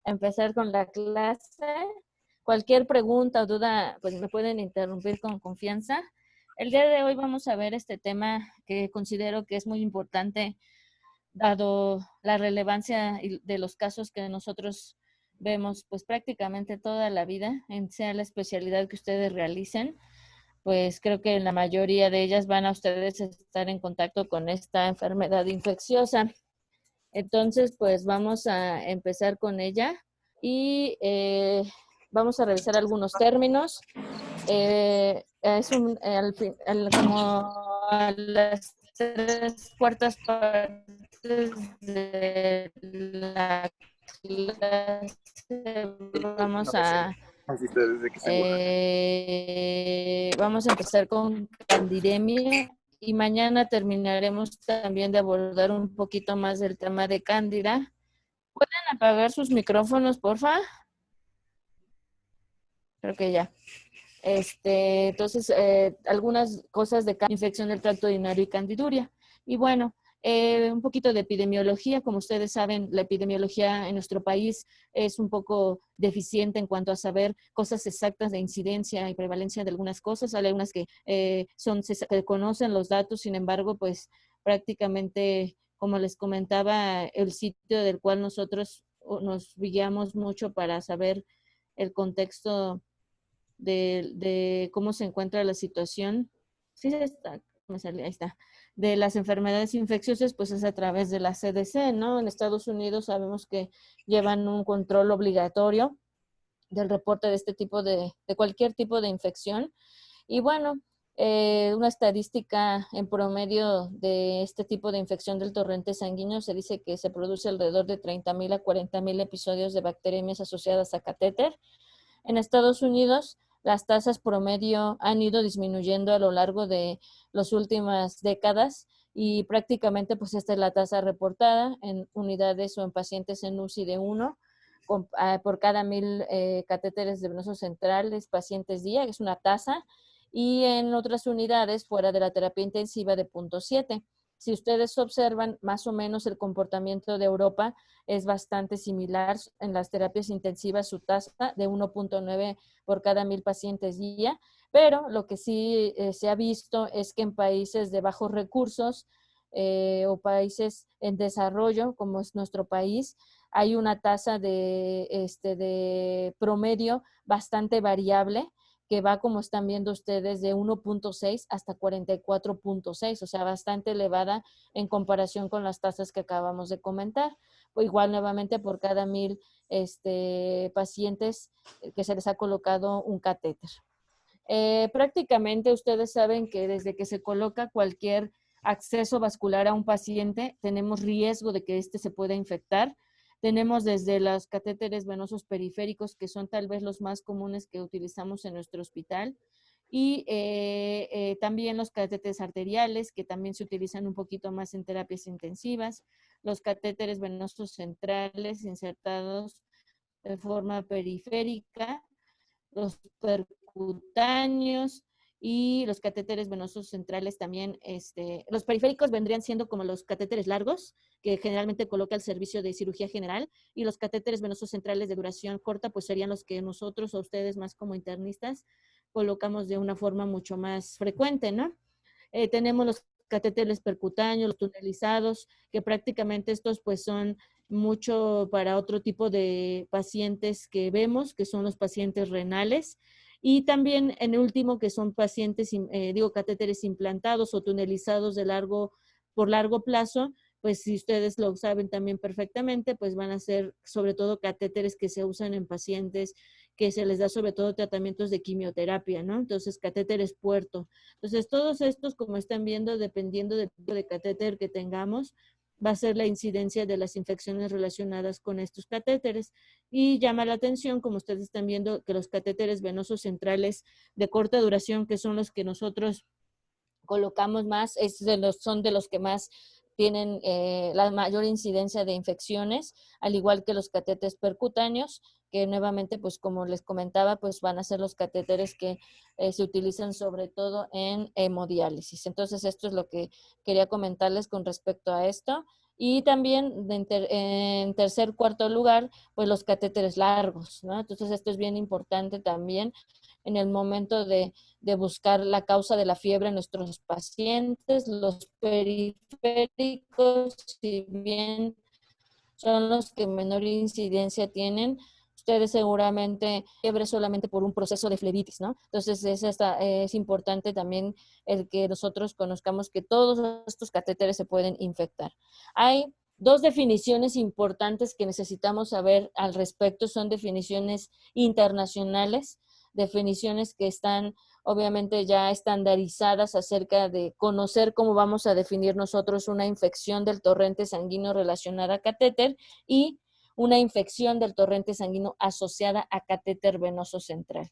empezar con la clase. Cualquier pregunta o duda, pues me pueden interrumpir con confianza. El día de hoy vamos a ver este tema que considero que es muy importante, dado la relevancia de los casos que nosotros vemos pues prácticamente toda la vida, en sea la especialidad que ustedes realicen. Pues creo que la mayoría de ellas van a ustedes estar en contacto con esta enfermedad infecciosa. Entonces, pues vamos a empezar con ella y vamos a revisar algunos términos. Como a las 3/4 partes de la clase vamos a empezar con candidemia y mañana terminaremos también de abordar un poquito más del tema de cándida. ¿Pueden apagar sus micrófonos, porfa? Creo que ya. Entonces, algunas cosas de infección del tracto urinario y candiduria. Y bueno, un poquito de epidemiología. Como ustedes saben, la epidemiología en nuestro país es un poco deficiente en cuanto a saber cosas exactas de incidencia y prevalencia de algunas cosas. Hay algunas que se conocen los datos, sin embargo, pues prácticamente, como les comentaba, el sitio del cual nosotros nos guiamos mucho para saber el contexto de cómo se encuentra la situación. Sí, está, me salió, ahí está. De las enfermedades infecciosas, pues es a través de la CDC, ¿no? En Estados Unidos sabemos que llevan un control obligatorio del reporte de este tipo de cualquier tipo de infección. Y bueno, una estadística en promedio de este tipo de infección del torrente sanguíneo se dice que se produce alrededor de 30,000 a 40,000 episodios de bacteriemias asociadas a catéter. En Estados Unidos, las tasas promedio han ido disminuyendo a lo largo de las últimas décadas y prácticamente pues esta es la tasa reportada en unidades o en pacientes en UCI de 1 por cada 1,000 catéteres de venosos centrales pacientes día, que es una tasa, y en otras unidades fuera de la terapia intensiva de 0.7. Si ustedes observan más o menos el comportamiento de Europa, es bastante similar en las terapias intensivas, su tasa de 1.9 por cada 1,000 pacientes día, pero lo que sí se ha visto es que en países de bajos recursos o países en desarrollo, como es nuestro país, hay una tasa de promedio bastante variable, que va, como están viendo ustedes, de 1.6 hasta 44.6, o sea, bastante elevada en comparación con las tasas que acabamos de comentar. O igual, nuevamente, por cada 1,000 pacientes que se les ha colocado un catéter. Prácticamente ustedes saben que desde que se coloca cualquier acceso vascular a un paciente, tenemos riesgo de que éste se pueda infectar. Tenemos desde los catéteres venosos periféricos, que son tal vez los más comunes que utilizamos en nuestro hospital, y también los catéteres arteriales, que también se utilizan un poquito más en terapias intensivas, los catéteres venosos centrales insertados de forma periférica, los percutáneos y los catéteres venosos centrales también. Los periféricos vendrían siendo como los catéteres largos, que generalmente coloca el servicio de cirugía general, y los catéteres venosos centrales de duración corta, pues serían los que nosotros o ustedes más como internistas colocamos de una forma mucho más frecuente, ¿no? Tenemos los catéteres percutáneos, los tunelizados, que prácticamente estos pues son mucho para otro tipo de pacientes que vemos, que son los pacientes renales, y también en el último que son pacientes, catéteres implantados o tunelizados por largo plazo, pues si ustedes lo saben también perfectamente, pues van a ser sobre todo catéteres que se usan en pacientes que se les da sobre todo tratamientos de quimioterapia, ¿no? Entonces, catéteres puerto. Entonces, todos estos, como están viendo, dependiendo del tipo de catéter que tengamos, va a ser la incidencia de las infecciones relacionadas con estos catéteres. Y llama la atención, como ustedes están viendo, que los catéteres venosos centrales de corta duración, que son los que nosotros colocamos más, son de los que más tienen la mayor incidencia de infecciones, al igual que los catéteres percutáneos, que nuevamente, pues como les comentaba, pues van a ser los catéteres que se utilizan sobre todo en hemodiálisis. Entonces, esto es lo que quería comentarles con respecto a esto. Y también en tercer, cuarto lugar, pues los catéteres largos, ¿no? Entonces esto es bien importante también en el momento de buscar la causa de la fiebre en nuestros pacientes. Los periféricos, si bien son los que menor incidencia tienen, ustedes seguramente fiebre solamente por un proceso de flebitis, ¿no? Entonces es importante también el que nosotros conozcamos que todos estos catéteres se pueden infectar. Hay dos definiciones importantes que necesitamos saber al respecto, son definiciones internacionales, definiciones que están obviamente ya estandarizadas acerca de conocer cómo vamos a definir nosotros una infección del torrente sanguíneo relacionada a catéter y una infección del torrente sanguíneo asociada a catéter venoso central.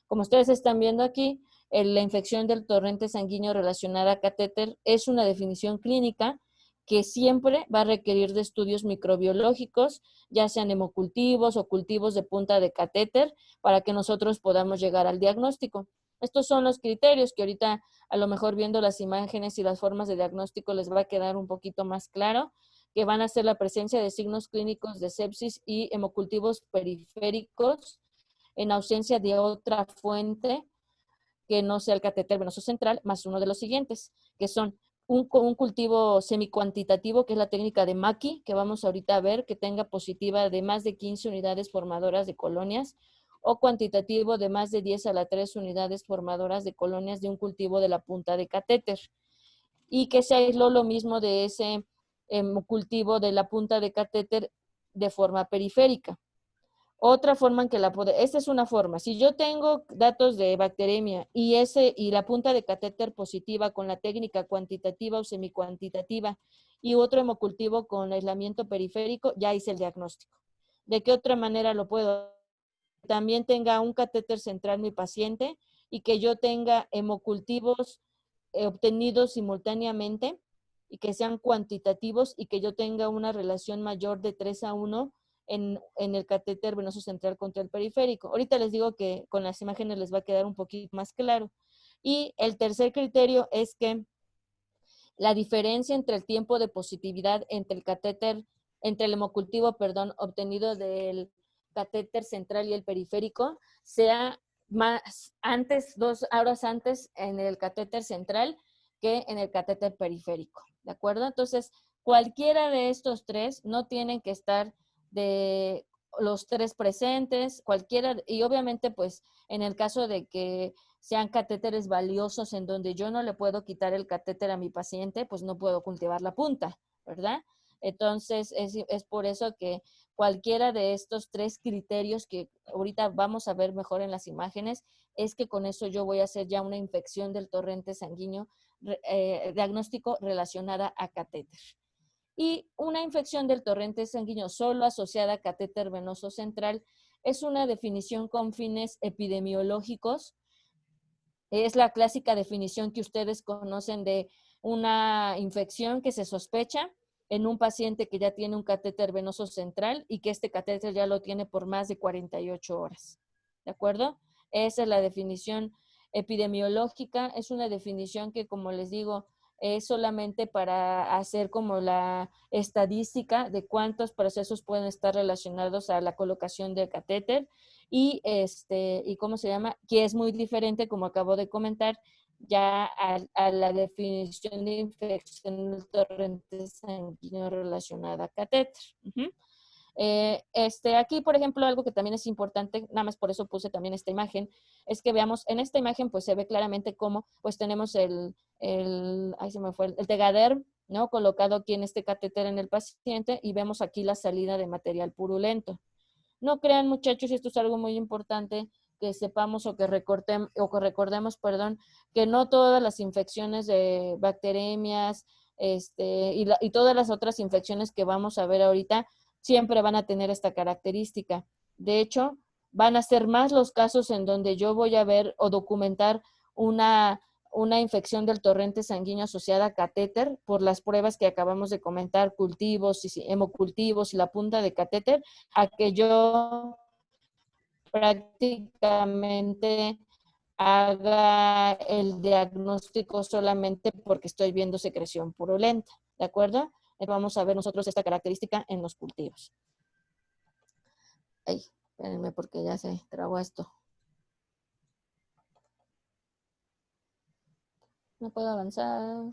Como ustedes están viendo aquí, la infección del torrente sanguíneo relacionada a catéter es una definición clínica que siempre va a requerir de estudios microbiológicos, ya sean hemocultivos o cultivos de punta de catéter, para que nosotros podamos llegar al diagnóstico. Estos son los criterios que ahorita a lo mejor viendo las imágenes y las formas de diagnóstico les va a quedar un poquito más claro, que van a ser la presencia de signos clínicos de sepsis y hemocultivos periféricos en ausencia de otra fuente que no sea el catéter venoso central, más uno de los siguientes, que son un cultivo semicuantitativo, que es la técnica de Mackie, que vamos ahorita a ver, que tenga positiva de más de 15 unidades formadoras de colonias, o cuantitativo de más de 10 a la 3 unidades formadoras de colonias de un cultivo de la punta de catéter. Y que se aisló lo mismo de ese cultivo de la punta de catéter de forma periférica. Otra forma en que esta es una forma. Si yo tengo datos de bacteremia y la punta de catéter positiva con la técnica cuantitativa o semicuantitativa y otro hemocultivo con aislamiento periférico, ya hice el diagnóstico. ¿De qué otra manera lo puedo? También tenga un catéter central mi paciente y que yo tenga hemocultivos obtenidos simultáneamente y que sean cuantitativos y que yo tenga una relación mayor de 3:1 en el catéter venoso central contra el periférico. Ahorita les digo que con las imágenes les va a quedar un poquito más claro. Y el tercer criterio es que la diferencia entre el tiempo de positividad entre el catéter, entre el hemocultivo, perdón, obtenido del catéter central y el periférico, sea más antes, 2 horas antes en el catéter central que en el catéter periférico, ¿de acuerdo? Entonces, cualquiera de estos tres no tienen que estar de los tres presentes, cualquiera, y obviamente pues en el caso de que sean catéteres valiosos en donde yo no le puedo quitar el catéter a mi paciente, pues no puedo cultivar la punta, ¿verdad? Entonces, es por eso que cualquiera de estos tres criterios que ahorita vamos a ver mejor en las imágenes, es que con eso yo voy a hacer ya una infección del torrente sanguíneo diagnóstico relacionada a catéter. Y una infección del torrente sanguíneo solo asociada a catéter venoso central es una definición con fines epidemiológicos. Es la clásica definición que ustedes conocen de una infección que se sospecha en un paciente que ya tiene un catéter venoso central y que este catéter ya lo tiene por más de 48 horas. ¿De acuerdo? Esa es la definición epidemiológica. Es una definición que, como les digo, es solamente para hacer como la estadística de cuántos procesos pueden estar relacionados a la colocación del catéter y cómo se llama, que es muy diferente, como acabo de comentar, ya a la definición de infección del torrente sanguíneo relacionada a catéter. Aquí, por ejemplo, algo que también es importante, nada más por eso puse también esta imagen, es que veamos, en esta imagen pues se ve claramente cómo pues tenemos ahí se me fue, el tegaderm, ¿no? Colocado aquí en este catéter en el paciente y vemos aquí la salida de material purulento. No crean, muchachos, y esto es algo muy importante que sepamos o que recordemos, perdón, que no todas las infecciones de bacteremias y todas las otras infecciones que vamos a ver ahorita siempre van a tener esta característica. De hecho, van a ser más los casos en donde yo voy a ver o documentar una infección del torrente sanguíneo asociada a catéter por las pruebas que acabamos de comentar, cultivos, hemocultivos y la punta de catéter, a que yo prácticamente haga el diagnóstico solamente porque estoy viendo secreción purulenta, ¿de acuerdo? Vamos a ver nosotros esta característica en los cultivos. Ay, espérenme porque ya se trabó esto. No puedo avanzar.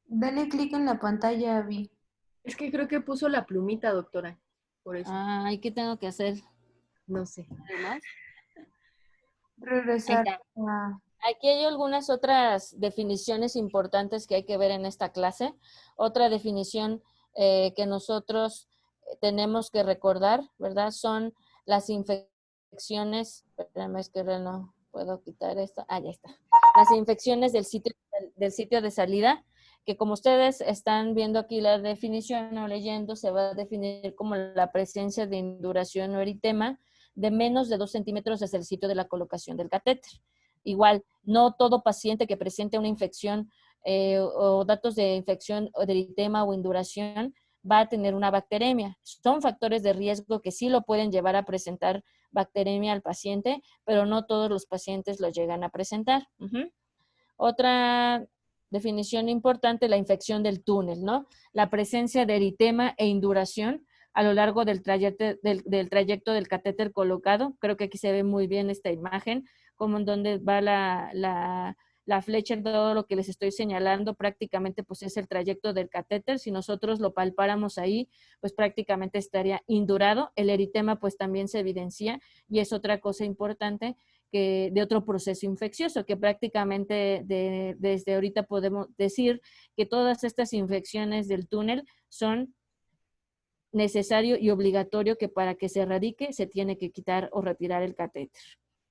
Dale clic en la pantalla, Abby. Es que creo que puso la plumita, doctora. Por eso. Ay, ¿qué tengo que hacer? No sé. ¿Más? Regresar. Aquí hay algunas otras definiciones importantes que hay que ver en esta clase. Otra definición que nosotros tenemos que recordar, ¿verdad? Son las infecciones, espérame, es que no puedo quitar esto. Ah, ya está. Las infecciones del sitio de salida, que como ustedes están viendo aquí la definición o leyendo, se va a definir como la presencia de induración o eritema de menos de 2 centímetros desde el sitio de la colocación del catéter. Igual, no todo paciente que presente una infección o datos de infección o de eritema o induración va a tener una bacteremia. Son factores de riesgo que sí lo pueden llevar a presentar bacteremia al paciente, pero no todos los pacientes lo llegan a presentar. Otra definición importante, la infección del túnel, ¿no? La presencia de eritema e induración a lo largo del trayecto del catéter colocado. Creo que aquí se ve muy bien esta imagen, como en donde va la flecha, en todo lo que les estoy señalando, prácticamente pues es el trayecto del catéter. Si nosotros lo palpáramos ahí, pues prácticamente estaría indurado. El eritema pues también se evidencia y es otra cosa importante de otro proceso infeccioso, que prácticamente desde ahorita podemos decir que todas estas infecciones del túnel son necesario y obligatorio que para que se erradique se tiene que quitar o retirar el catéter.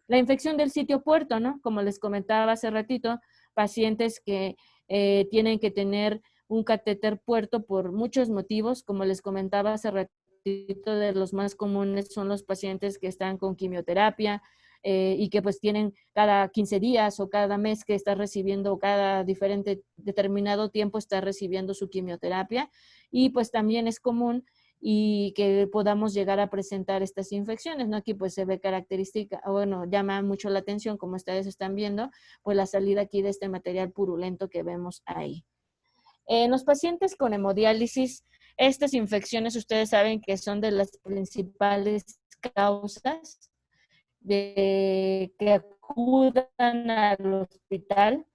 La infección del sitio puerto, ¿no? Como les comentaba hace ratito, pacientes que tienen que tener un catéter puerto por muchos motivos, como les comentaba hace ratito, de los más comunes son los pacientes que están con quimioterapia, y que pues tienen cada 15 días o cada mes que está recibiendo, cada determinado tiempo está recibiendo su quimioterapia, y pues también es común y que podamos llegar a presentar estas infecciones, ¿no? Aquí pues se ve característica, bueno, llama mucho la atención, como ustedes están viendo, pues la salida aquí de este material purulento que vemos ahí. En los pacientes con hemodiálisis, estas infecciones ustedes saben que son de las principales causas de que acudan al hospital.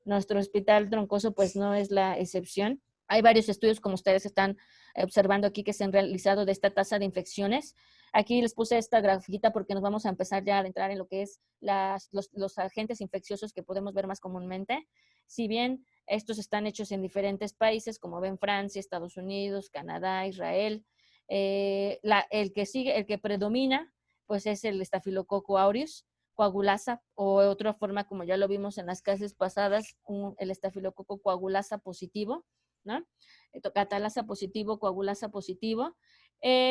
Nuestro hospital troncoso pues no es la excepción. Hay varios estudios, como ustedes están observando aquí, que se han realizado de esta tasa de infecciones. Aquí les puse esta grafiquita porque nos vamos a empezar ya a entrar en lo que es los agentes infecciosos que podemos ver más comúnmente. Si bien estos están hechos en diferentes países, como ven Francia, Estados Unidos, Canadá, Israel, el que predomina pues es el Staphylococcus aureus, coagulasa, o otra forma, como ya lo vimos en las clases pasadas, el estafilococo coagulasa positivo, ¿no? Catalasa positivo, coagulasa positivo,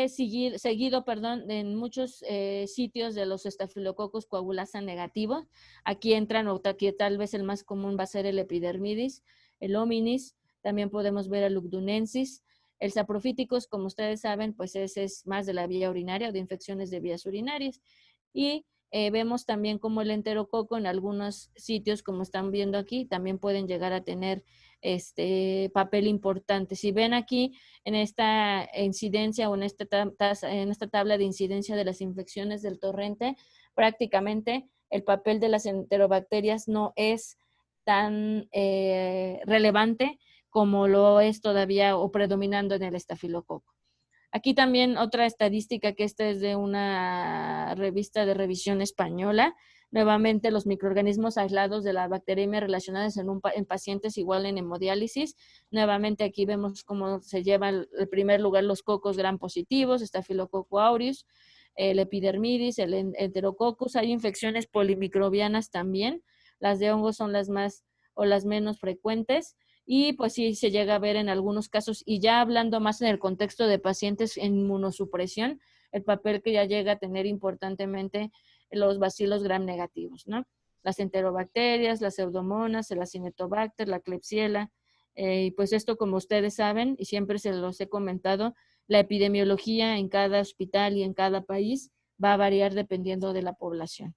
seguido, en muchos sitios de los estafilococos coagulasa negativos. Aquí entran, o aquí tal vez el más común va a ser el epidermidis, el hominis, también podemos ver el lugdunensis. El saprofíticos, como ustedes saben, pues ese es más de la vía urinaria o de infecciones de vías urinarias. Y vemos también como el enterococo en algunos sitios, como están viendo aquí, también pueden llegar a tener papel importante. Si ven aquí en esta incidencia o en esta tabla de incidencia de las infecciones del torrente, prácticamente el papel de las enterobacterias no es tan relevante como lo es todavía o predominando en el estafilococo. Aquí también otra estadística, que esta es de una revista de revisión española. Nuevamente, los microorganismos aislados de la bacteremia relacionadas en pacientes igual en hemodiálisis. Nuevamente aquí vemos cómo se llevan el primer lugar los cocos gram positivos, Staphylococcus aureus, el epidermidis, el enterococcus. Hay infecciones polimicrobianas también. Las de hongos son las más o las menos frecuentes. Y pues sí se llega a ver en algunos casos, y ya hablando más en el contexto de pacientes en inmunosupresión, el papel que ya llega a tener importantemente los bacilos gram negativos, ¿no? Las enterobacterias, las pseudomonas, el acinetobacter, la klebsiella, y pues esto, como ustedes saben, y siempre se los he comentado, la epidemiología en cada hospital y en cada país va a variar dependiendo de la población.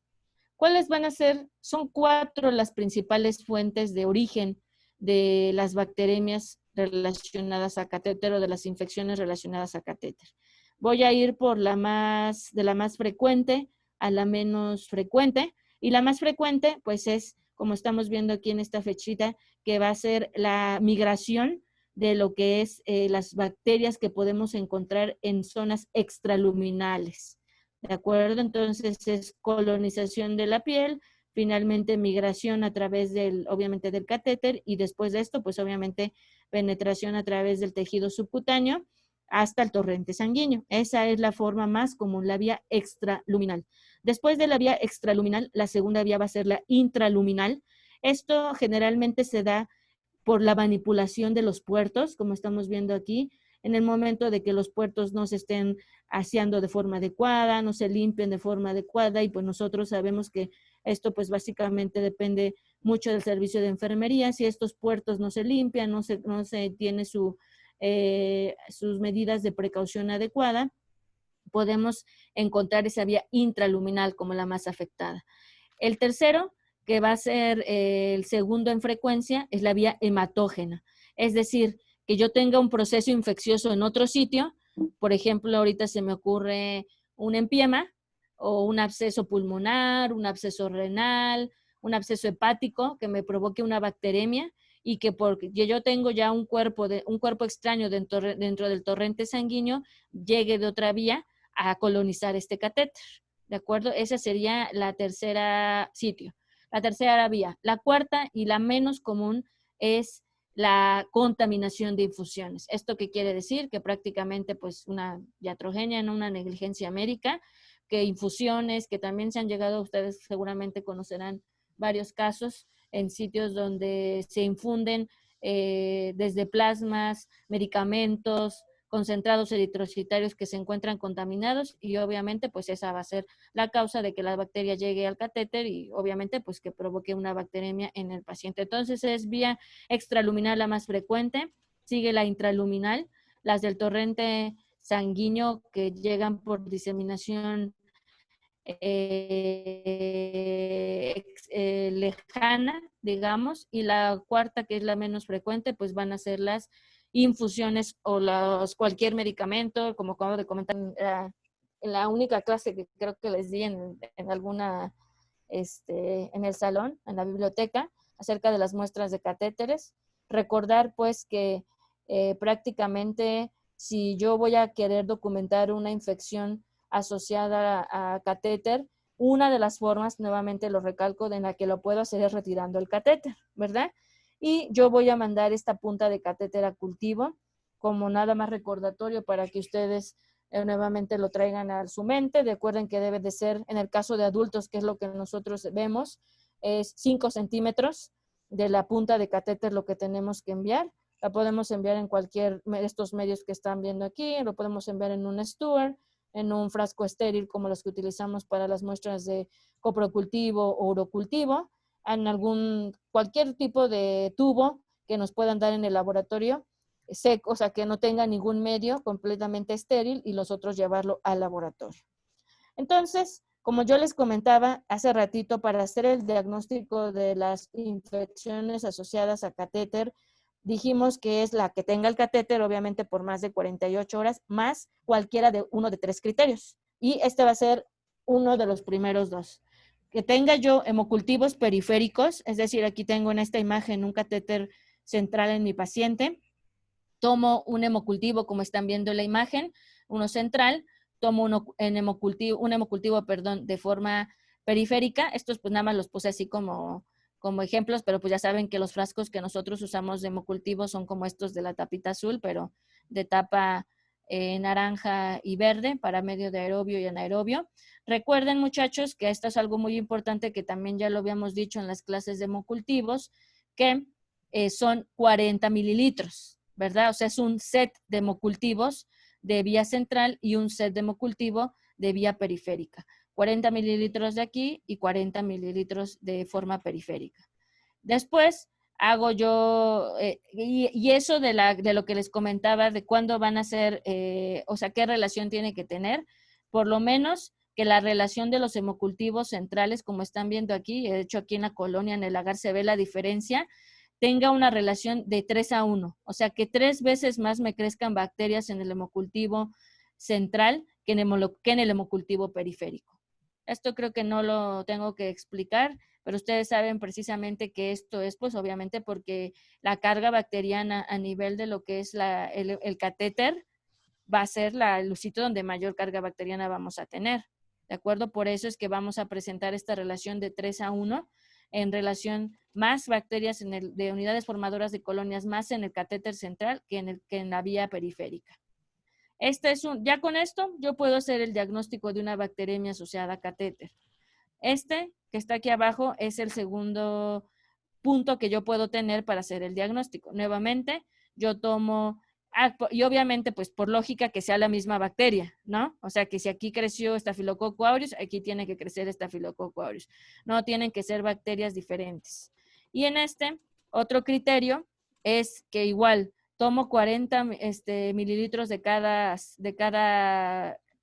¿Cuáles van a ser? Son 4 las principales fuentes de origen de las bacteremias relacionadas a catéter o de las infecciones relacionadas a catéter. Voy a ir por de la más frecuente a la menos frecuente, y la más frecuente pues es, como estamos viendo aquí en esta fechita, que va a ser la migración de lo que es las bacterias que podemos encontrar en zonas extraluminales. ¿De acuerdo? Entonces es colonización de la piel, finalmente migración a través obviamente del catéter, y después de esto, pues obviamente penetración a través del tejido subcutáneo hasta el torrente sanguíneo. Esa es la forma más común, la vía extraluminal. Después de la vía extraluminal, la segunda vía va a ser la intraluminal. Esto generalmente se da por la manipulación de los puertos, como estamos viendo aquí, en el momento de que los puertos no se estén aseando de forma adecuada, no se limpien de forma adecuada, y pues nosotros sabemos que esto pues básicamente depende mucho del servicio de enfermería. Si estos puertos no se limpian, no se tiene sus medidas de precaución adecuada, podemos encontrar esa vía intraluminal como la más afectada. El tercero, que va a ser el segundo en frecuencia, es la vía hematógena. Es decir, que yo tenga un proceso infeccioso en otro sitio, por ejemplo, ahorita se me ocurre un empiema o un absceso pulmonar, un absceso renal, un absceso hepático que me provoque una bacteremia, y que porque yo tengo ya un cuerpo extraño dentro del torrente sanguíneo, llegue de otra vía a colonizar este catéter. ¿De acuerdo? Esa sería la tercera sitio. La tercera vía. La cuarta y la menos común es la contaminación de infusiones. ¿Esto qué quiere decir? Que prácticamente pues una iatrogenia, no una negligencia médica, que infusiones, que también se han llegado, ustedes seguramente conocerán varios casos en sitios donde se infunden desde plasmas, medicamentos, concentrados eritrocitarios que se encuentran contaminados, y obviamente pues esa va a ser la causa de que la bacteria llegue al catéter y obviamente pues que provoque una bacteremia en el paciente. Entonces es vía extraluminal la más frecuente, sigue la intraluminal, las del torrente sanguíneo que llegan por diseminación lejana, digamos, y la cuarta, que es la menos frecuente, pues van a ser las infusiones o cualquier medicamento, como acabo de comentar en la única clase que creo que les di en alguna, en el salón, en la biblioteca, acerca de las muestras de catéteres. Recordar pues que prácticamente si yo voy a querer documentar una infección asociada a catéter, una de las formas, nuevamente lo recalco, de la que lo puedo hacer es retirando el catéter, ¿verdad? Y yo voy a mandar esta punta de catéter a cultivo como nada más recordatorio para que ustedes nuevamente lo traigan a su mente. Recuerden que debe de ser, en el caso de adultos, que es lo que nosotros vemos, es 5 centímetros de la punta de catéter lo que tenemos que enviar. La podemos enviar en cualquier de estos medios que están viendo aquí, lo podemos enviar en un Stuart, en un frasco estéril como los que utilizamos para las muestras de coprocultivo o urocultivo, en cualquier tipo de tubo que nos puedan dar en el laboratorio, seco, o sea, que no tenga ningún medio, completamente estéril, y los otros llevarlo al laboratorio. Entonces, como yo les comentaba hace ratito, para hacer el diagnóstico de las infecciones asociadas a catéter, dijimos que es la que tenga el catéter, obviamente por más de 48 horas, más cualquiera de uno de 3 criterios. Y este va a ser uno de los primeros 2. Que tenga yo hemocultivos periféricos, es decir, aquí tengo en esta imagen un catéter central en mi paciente. Tomo un hemocultivo, como están viendo en la imagen, uno central, tomo un hemocultivo, de forma periférica. Estos pues nada más los puse así como ejemplos, pero pues ya saben que los frascos que nosotros usamos de hemocultivo son como estos de la tapita azul, pero de tapa naranja y verde para medio de aerobio y anaerobio. Recuerden, muchachos, que esto es algo muy importante que también ya lo habíamos dicho en las clases de hemocultivos, que son 40 mililitros, ¿verdad? O sea, es un set de hemocultivos de vía central y un set de hemocultivo de vía periférica. 40 mililitros de aquí y 40 mililitros de forma periférica. Después hago yo, y eso de lo que les comentaba, de cuándo van a ser, o sea, qué relación tiene que tener, por lo menos que la relación de los hemocultivos centrales, como están viendo aquí, de hecho aquí en la colonia, en el lagar, se ve la diferencia, tenga una relación de 3:1, o sea, que 3 veces más me crezcan bacterias en el hemocultivo central que en el hemocultivo periférico. Esto creo que no lo tengo que explicar, pero ustedes saben precisamente que esto es, pues obviamente porque la carga bacteriana a nivel de lo que es el catéter va a ser el sitio donde mayor carga bacteriana vamos a tener, ¿de acuerdo? Por eso es que vamos a presentar esta relación de 3:1 en relación más bacterias de unidades formadoras de colonias más en el catéter central que en la vía periférica. Ya con esto yo puedo hacer el diagnóstico de una bacteremia asociada a catéter. Este que está aquí abajo es el segundo punto que yo puedo tener para hacer el diagnóstico. Nuevamente, yo tomo, y obviamente pues por lógica que sea la misma bacteria, ¿no? O sea que si aquí creció Staphylococcus aureus, aquí tiene que crecer Staphylococcus aureus. No tienen que ser bacterias diferentes. Y en otro criterio es que igual tomo 40 mililitros de cada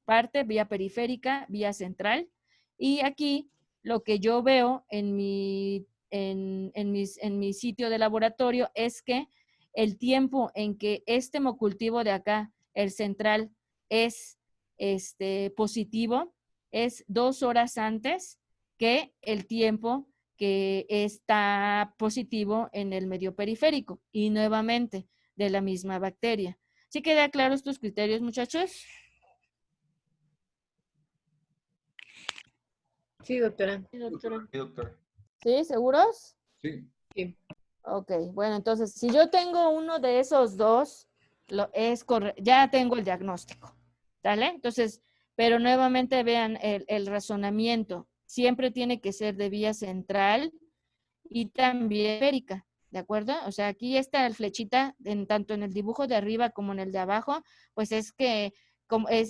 parte, vía periférica, vía central. Y aquí lo que yo veo en mi sitio de laboratorio es que el tiempo en que este hemocultivo de acá, el central, es positivo, es 2 horas antes que el tiempo que está positivo en el medio periférico y nuevamente de la misma bacteria. ¿Sí queda claro estos criterios, muchachos? Sí, doctora. Sí, doctora. Sí, doctora. ¿Sí? ¿Seguros? Sí. Sí. Ok, bueno, entonces, si yo tengo uno de esos dos, ya tengo el diagnóstico, ¿sale? Entonces, pero nuevamente vean el razonamiento. Siempre tiene que ser de vía central y también periférica, ¿de acuerdo? O sea, aquí está la flechita, tanto en el dibujo de arriba como en el de abajo, pues es que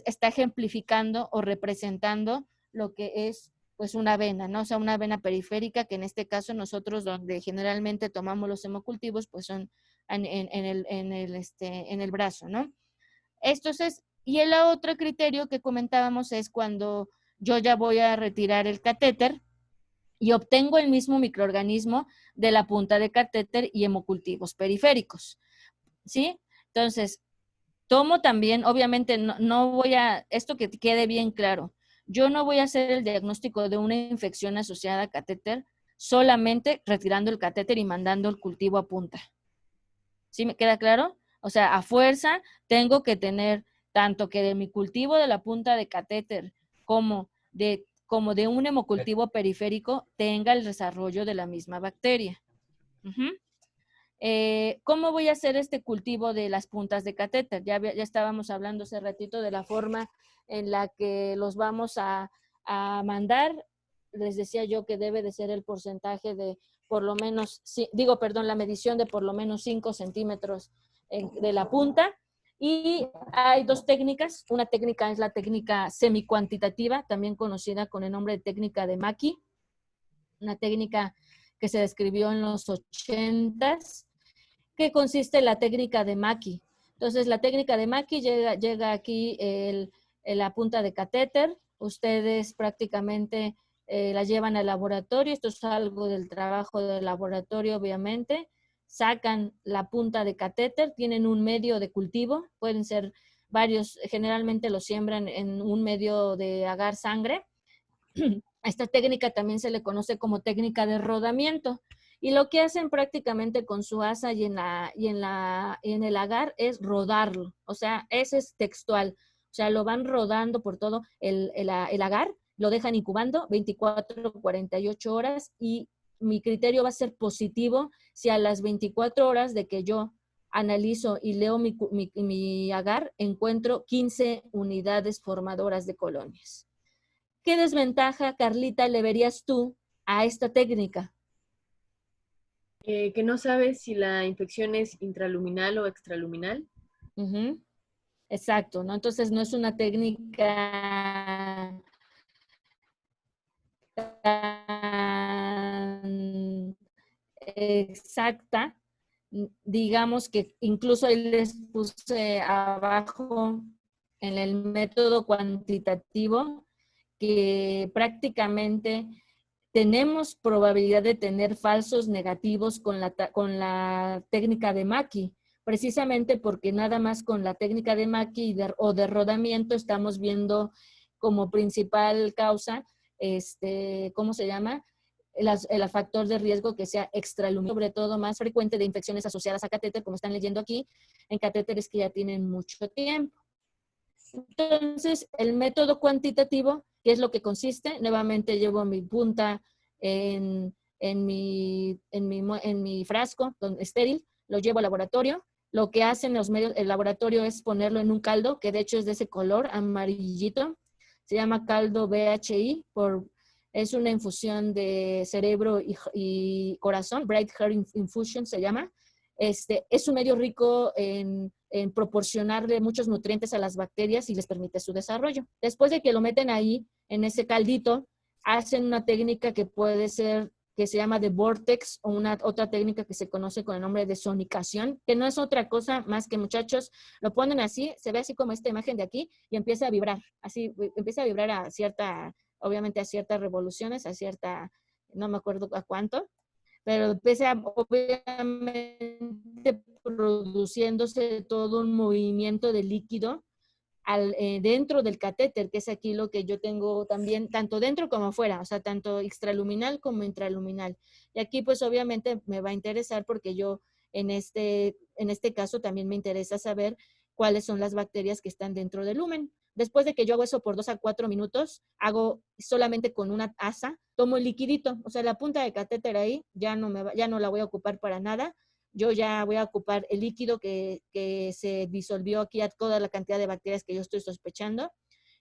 está ejemplificando o representando lo que es pues una vena, ¿no? O sea, una vena periférica, que en este caso nosotros donde generalmente tomamos los hemocultivos, pues son en el brazo, ¿no? Entonces, y el otro criterio que comentábamos es cuando yo ya voy a retirar el catéter y obtengo el mismo microorganismo de la punta de catéter y hemocultivos periféricos, ¿sí? Entonces, tomo también, obviamente, no voy a, esto que quede bien claro, yo no voy a hacer el diagnóstico de una infección asociada a catéter solamente retirando el catéter y mandando el cultivo a punta. ¿Sí me queda claro? O sea, a fuerza tengo que tener tanto que de mi cultivo de la punta de catéter como de un hemocultivo periférico tenga el desarrollo de la misma bacteria. ¿Cómo voy a hacer este cultivo de las puntas de catéter? Ya estábamos hablando hace ratito de la forma en la que los vamos a mandar. Les decía yo que debe de ser el porcentaje de por lo menos, la medición de por lo menos 5 centímetros de la punta. Y hay dos técnicas. Una técnica es la técnica semicuantitativa, también conocida con el nombre de técnica de Mackey. Una técnica que se describió en los 80s, que consiste en la técnica de Mackey. Entonces, la técnica de Mackey llega aquí la punta de catéter. Ustedes prácticamente la llevan al laboratorio. Esto es algo del trabajo del laboratorio, obviamente. Sacan la punta de catéter, tienen un medio de cultivo, pueden ser varios, generalmente lo siembran en un medio de agar sangre. Esta técnica también se le conoce como técnica de rodamiento. Y lo que hacen prácticamente con su asa y en el agar es rodarlo. O sea, ese es textual. O sea, lo van rodando por todo el agar, lo dejan incubando 24 o 48 horas y mi criterio va a ser positivo si a las 24 horas de que yo analizo y leo mi agar encuentro 15 unidades formadoras de colonias. ¿Qué desventaja, Carlita, le verías tú a esta técnica? Que no sabes si la infección es intraluminal o extraluminal. Exacto, ¿no? Entonces no es una técnica tan exacta. Digamos que incluso ahí les puse abajo en el método cuantitativo que prácticamente tenemos probabilidad de tener falsos negativos con la técnica de Mackie, precisamente porque nada más con la técnica de Mackie o de rodamiento estamos viendo como principal causa, ¿cómo se llama? El factor de riesgo que sea extraluminoso, sobre todo más frecuente de infecciones asociadas a catéter, como están leyendo aquí, en catéteres que ya tienen mucho tiempo. Entonces, el método cuantitativo, ¿qué es lo que consiste? Nuevamente llevo mi punta en mi frasco estéril, lo llevo al laboratorio. Lo que hacen el laboratorio es ponerlo en un caldo, que de hecho es de ese color amarillito. Se llama caldo BHI, es una infusión de cerebro y corazón, Bright Heart Infusion se llama. Es un medio rico en proporcionarle muchos nutrientes a las bacterias y les permite su desarrollo. Después de que lo meten ahí, en ese caldito, hacen una técnica que puede ser, que se llama de vortex, o otra técnica que se conoce con el nombre de sonicación, que no es otra cosa más que, muchachos, lo ponen así, se ve así como esta imagen de aquí, y empieza a vibrar, así, empieza a vibrar a cierta, obviamente a ciertas revoluciones, a cierta, no me acuerdo a cuánto, pero empieza obviamente produciéndose todo un movimiento de líquido dentro del catéter, que es aquí lo que yo tengo también, tanto dentro como afuera, o sea, tanto extraluminal como intraluminal. Y aquí pues obviamente me va a interesar porque yo en este caso también me interesa saber cuáles son las bacterias que están dentro del lumen. Después de que yo hago eso por 2 a 4 minutos, hago solamente con una asa, tomo el liquidito, o sea, la punta de catéter ahí ya no la voy a ocupar para nada. Yo ya voy a ocupar el líquido que se disolvió aquí a toda la cantidad de bacterias que yo estoy sospechando.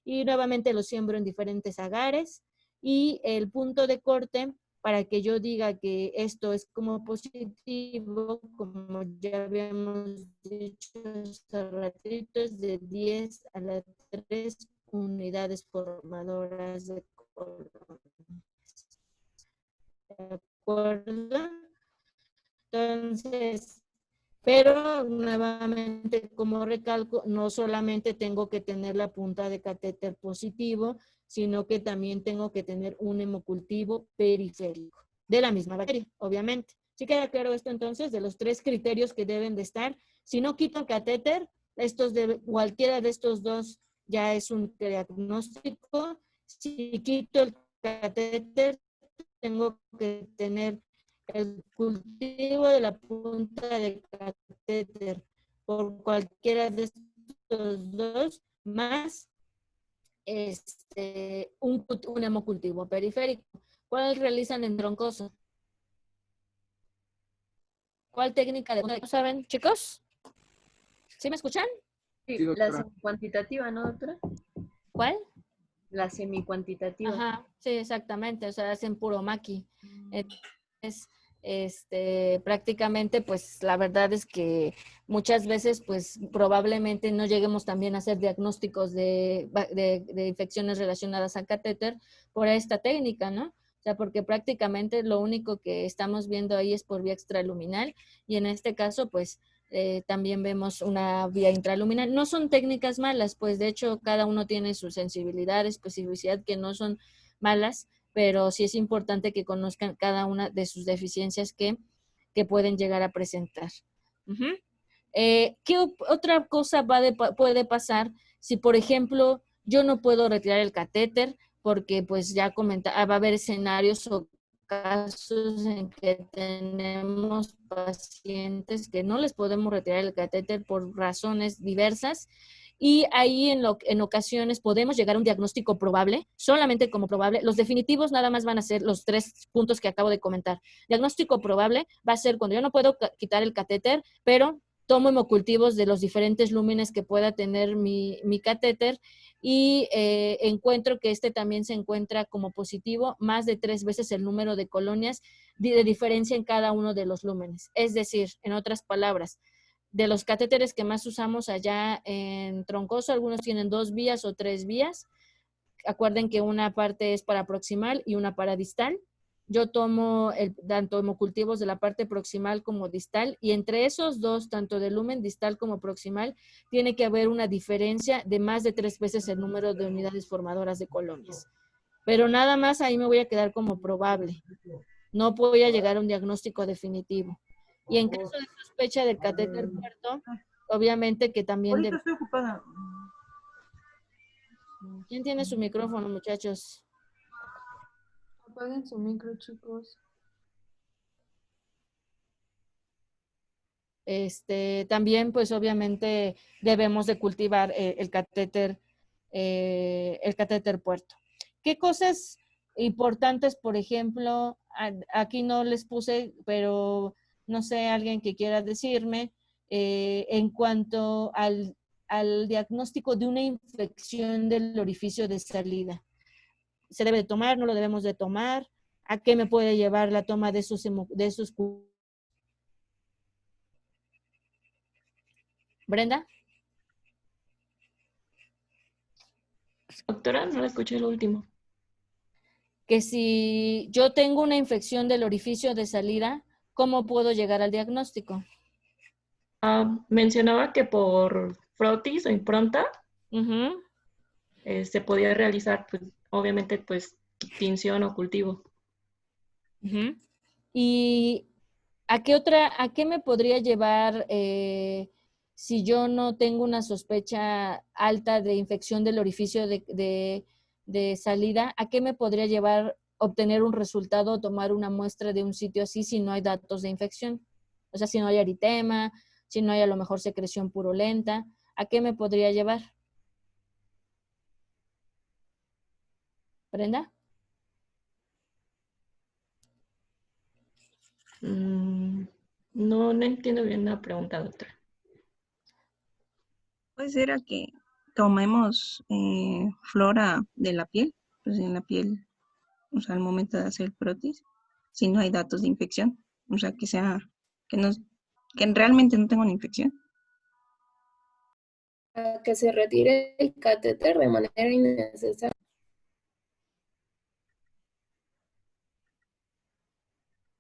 Y nuevamente lo siembro en diferentes agares. Y el punto de corte, para que yo diga que esto es como positivo, como ya habíamos dicho hace ratito, es de 10 a las 3 unidades formadoras de colonias. ¿De acuerdo? Entonces, pero nuevamente, como recalco, no solamente tengo que tener la punta de catéter positivo, sino que también tengo que tener un hemocultivo periférico de la misma bacteria, obviamente. ¿Sí queda claro esto entonces de los 3 criterios que deben de estar? Si no quito el catéter, cualquiera de estos dos ya es un diagnóstico. Si quito el catéter, tengo que tener el cultivo de la punta de catéter por cualquiera de estos dos, más un hemocultivo periférico. ¿Cuál realizan en troncoso? ¿Cuál técnica de saben, chicos? ¿Sí me escuchan? Sí, Sí, la doctora. semicuantitativa, ¿no, doctora? ¿Cuál? La semicuantitativa. Ajá, sí, exactamente, o sea, hacen puro maqui. Es, prácticamente, pues, la verdad es que muchas veces, pues, probablemente no lleguemos también a hacer diagnósticos de infecciones relacionadas a catéter por esta técnica, ¿no? O sea, porque prácticamente lo único que estamos viendo ahí es por vía extraluminal y en este caso, pues, también vemos una vía intraluminal. No son técnicas malas, pues de hecho cada uno tiene su sensibilidad, especificidad que no son malas, pero sí es importante que conozcan cada una de sus deficiencias que pueden llegar a presentar. ¿Qué otra cosa puede pasar si, por ejemplo, yo no puedo retirar el catéter? Porque pues ya comentaba, va a haber escenarios o casos en que tenemos pacientes que no les podemos retirar el catéter por razones diversas y ahí en ocasiones podemos llegar a un diagnóstico probable, solamente como probable. Los definitivos nada más van a ser los 3 puntos que acabo de comentar. Diagnóstico probable va a ser cuando yo no puedo quitar el catéter, pero tomo hemocultivos de los diferentes lúmenes que pueda tener mi catéter y encuentro que también se encuentra como positivo más de 3 veces el número de colonias de diferencia en cada uno de los lúmenes. Es decir, en otras palabras, de los catéteres que más usamos allá en Troncoso, algunos tienen 2 vías o 3 vías. Acuerden que una parte es para proximal y una para distal. Yo tomo tanto hemocultivos de la parte proximal como distal y entre esos dos, tanto de lumen distal como proximal, tiene que haber una diferencia de más de 3 veces el número de unidades formadoras de colonias. pero nada más ahí me voy a quedar como probable. No voy a llegar a un diagnóstico definitivo. Y en caso de sospecha del catéter puerto, obviamente que también... Ahorita estoy ocupada. ¿Quién tiene su micrófono, muchachos? Apaguen su micro, chicos. También, pues obviamente debemos de cultivar el catéter puerto. ¿Qué cosas importantes, por ejemplo, aquí no les puse, pero no sé, alguien que quiera decirme, en cuanto al diagnóstico de una infección del orificio de salida? ¿Se debe de tomar? ¿No lo debemos de tomar? ¿A qué me puede llevar la toma de esos Brenda? Doctora, no la escuché lo último. Que si yo tengo una infección del orificio de salida, ¿cómo puedo llegar al diagnóstico? Mencionaba que por frotis o impronta Uh-huh. se podía realizar, pues, obviamente, pues, tinción o cultivo. Uh-huh. ¿Y a qué me podría llevar si yo no tengo una sospecha alta de infección del orificio de salida? ¿A qué me podría llevar obtener un resultado o tomar una muestra de un sitio así si no hay datos de infección? O sea, si no hay eritema, si no hay a lo mejor secreción purulenta, ¿a qué me podría llevar? ¿Brenda? No entiendo bien la pregunta, doctora. Puede ser a que tomemos flora de la piel, pues en la piel, o sea, al momento de hacer prótesis, si no hay datos de infección, o sea, que sea, que no, que realmente no tenga una infección. A que se retire el catéter de manera innecesaria.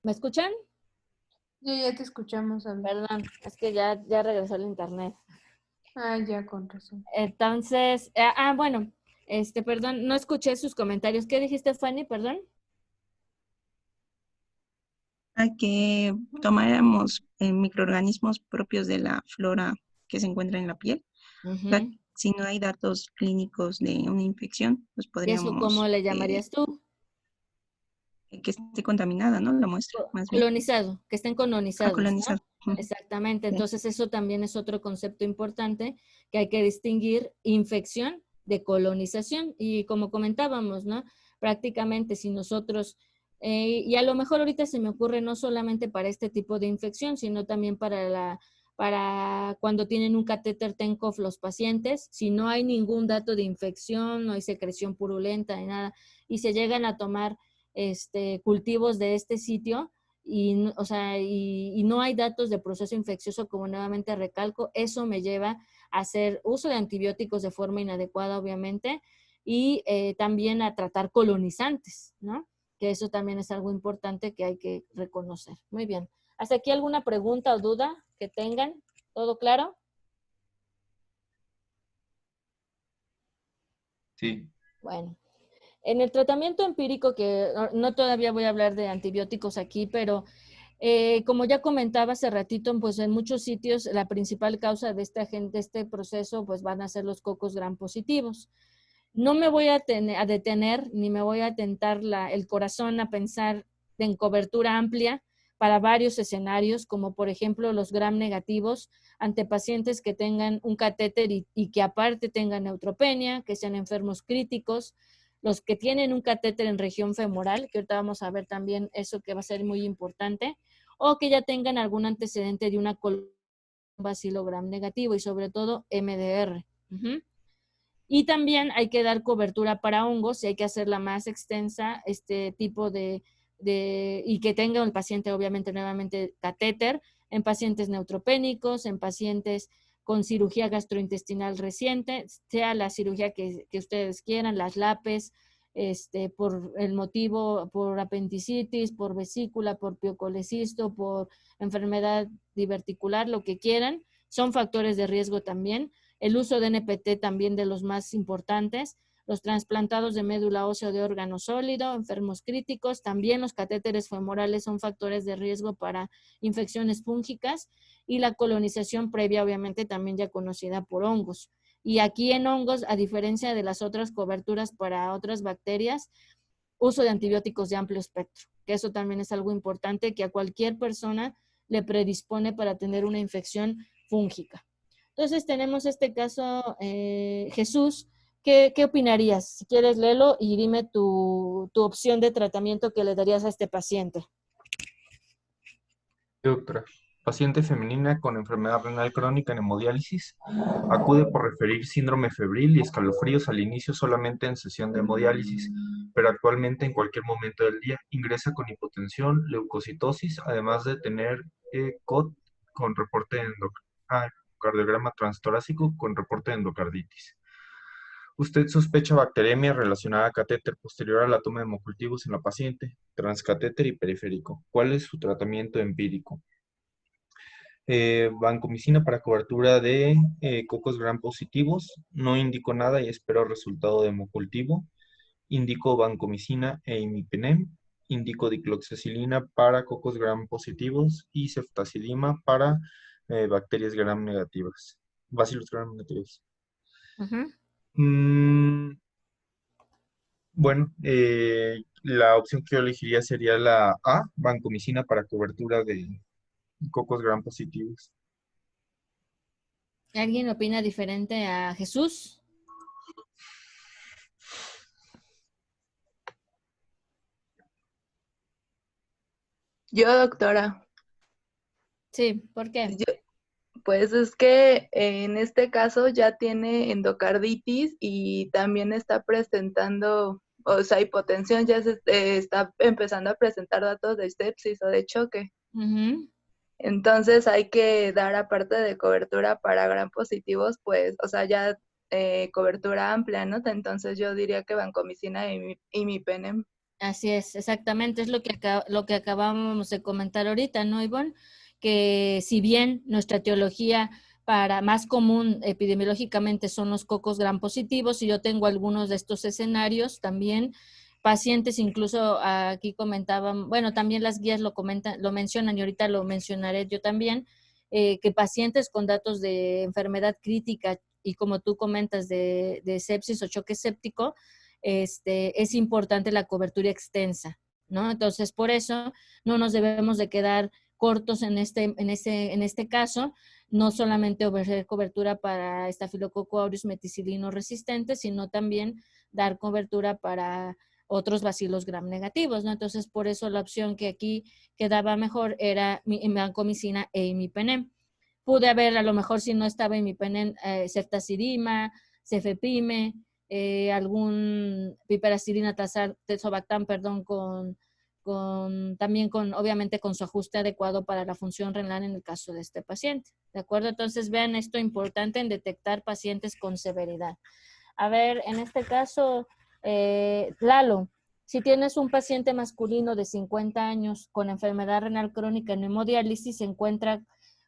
¿Me escuchan? Ya te escuchamos, Abby. Perdón, es que ya regresó el internet. Ah, ya, con razón. Entonces, bueno, perdón, no escuché sus comentarios. ¿Qué dijiste, Fanny? Perdón. A que tomáramos microorganismos propios de la flora que se encuentra en la piel. O sea, Uh-huh. si no hay datos clínicos de una infección, pues ¿Y eso cómo podríamos le llamarías tú? que esté contaminada, ¿no? La muestra, más bien. Colonizado, que estén colonizados, Colonizado. ¿no? Exactamente. Sí. Entonces, eso también es otro concepto importante que hay que distinguir infección de colonización. Y como comentábamos, ¿no? Prácticamente si nosotros, y a lo mejor ahorita se me ocurre no solamente para este tipo de infección, sino también para cuando tienen un catéter TENCOF los pacientes, si no hay ningún dato de infección, no hay secreción purulenta ni nada, y se llegan a tomar cultivos de este sitio y, o sea, y no hay datos de proceso infeccioso, como nuevamente recalco, eso me lleva a hacer uso de antibióticos de forma inadecuada, obviamente, y también a tratar colonizantes, ¿no? Que eso también es algo importante que hay que reconocer. Muy bien. ¿Hasta aquí alguna pregunta o duda que tengan? ¿Todo claro? Sí. Bueno. En el tratamiento empírico, que no todavía voy a hablar de antibióticos aquí, pero como ya comentaba hace ratito, pues en muchos sitios la principal causa de este proceso pues van a ser los cocos gram positivos. No me voy a detener ni me voy a tentar el corazón a pensar en cobertura amplia para varios escenarios, como por ejemplo los gram negativos ante pacientes que tengan un catéter y que aparte tengan neutropenia, que sean enfermos críticos, los que tienen un catéter en región femoral, que ahorita vamos a ver también eso que va a ser muy importante, o que ya tengan algún antecedente de una bacilo gram negativo y sobre todo MDR. Uh-huh. Y también hay que dar cobertura para hongos y hay que hacerla más extensa, este tipo y que tenga el paciente obviamente nuevamente catéter, en pacientes neutropénicos, en pacientes con cirugía gastrointestinal reciente, sea la cirugía que ustedes quieran, las LAPES, por el motivo, por apendicitis, por vesícula, por piocolecisto, por enfermedad diverticular, lo que quieran, son factores de riesgo también. El uso de NPT también de los más importantes, los trasplantados de médula ósea o de órgano sólido, enfermos críticos. También los catéteres femorales son factores de riesgo para infecciones fúngicas y la colonización previa, obviamente, también ya conocida por hongos. Y aquí en hongos, a diferencia de las otras coberturas para otras bacterias, uso de antibióticos de amplio espectro, que eso también es algo importante que a cualquier persona le predispone para tener una infección fúngica. Entonces tenemos este caso, Jesús, ¿qué opinarías? Si quieres, léelo y dime tu opción de tratamiento que le darías a este paciente. Doctora, paciente femenina con enfermedad renal crónica en hemodiálisis, acude por referir síndrome febril y escalofríos al inicio solamente en sesión de hemodiálisis, pero actualmente en cualquier momento del día ingresa con hipotensión, leucocitosis, además de tener COT con reporte de cardiograma transtorácico con reporte de endocarditis. Usted sospecha bacteremia relacionada a catéter posterior a la toma de hemocultivos en la paciente, transcatéter y periférico. ¿Cuál es su tratamiento empírico? Vancomicina para cobertura de cocos gram positivos. No indico nada y espero resultado de hemocultivo. Indico vancomicina e imipenem. Indico dicloxacilina para cocos gram positivos y ceftazidima para bacterias gram negativas. Bacillus gram negativos. Bueno, la opción que yo elegiría sería la A, vancomicina para cobertura de cocos gram positivos. ¿Alguien opina diferente a Jesús? Yo, doctora, Sí, ¿por qué? pues es que en este caso ya tiene endocarditis y también está presentando, o sea, hipotensión, ya se está empezando a presentar datos de sepsis o de choque. Entonces hay que dar, aparte de cobertura para gram positivos, pues, o sea, ya cobertura amplia, ¿no? Entonces yo diría que vancomicina y imipenem. Así es, exactamente, es lo que acabamos de comentar ahorita, ¿no, Ivonne? Que si bien nuestra etiología para más común epidemiológicamente son los cocos gram positivos, y yo tengo algunos de estos escenarios también, pacientes incluso aquí comentaban, bueno, también las guías lo comentan, lo mencionan y ahorita lo mencionaré yo también, que pacientes con datos de enfermedad crítica y como tú comentas de sepsis o choque séptico, es importante la cobertura extensa, ¿no? Entonces, por eso no nos debemos de quedar cortos en este caso, no solamente ofrecer cobertura para Staphylococcus aureus meticilino resistente, sino también dar cobertura para otros bacilos gram negativos, ¿no? Entonces, por eso la opción que aquí quedaba mejor era vancomicina e imipenem. Pude haber, a lo mejor, si no estaba imipenem, ceftazidima, cefepime, algún piperacilina tazobactam, perdón, también obviamente con su ajuste adecuado para la función renal en el caso de este paciente. ¿De acuerdo? Entonces vean esto importante en detectar pacientes con severidad. A ver, en este caso, Lalo, si tienes un paciente masculino de 50 años con enfermedad renal crónica en hemodiálisis, se encuentra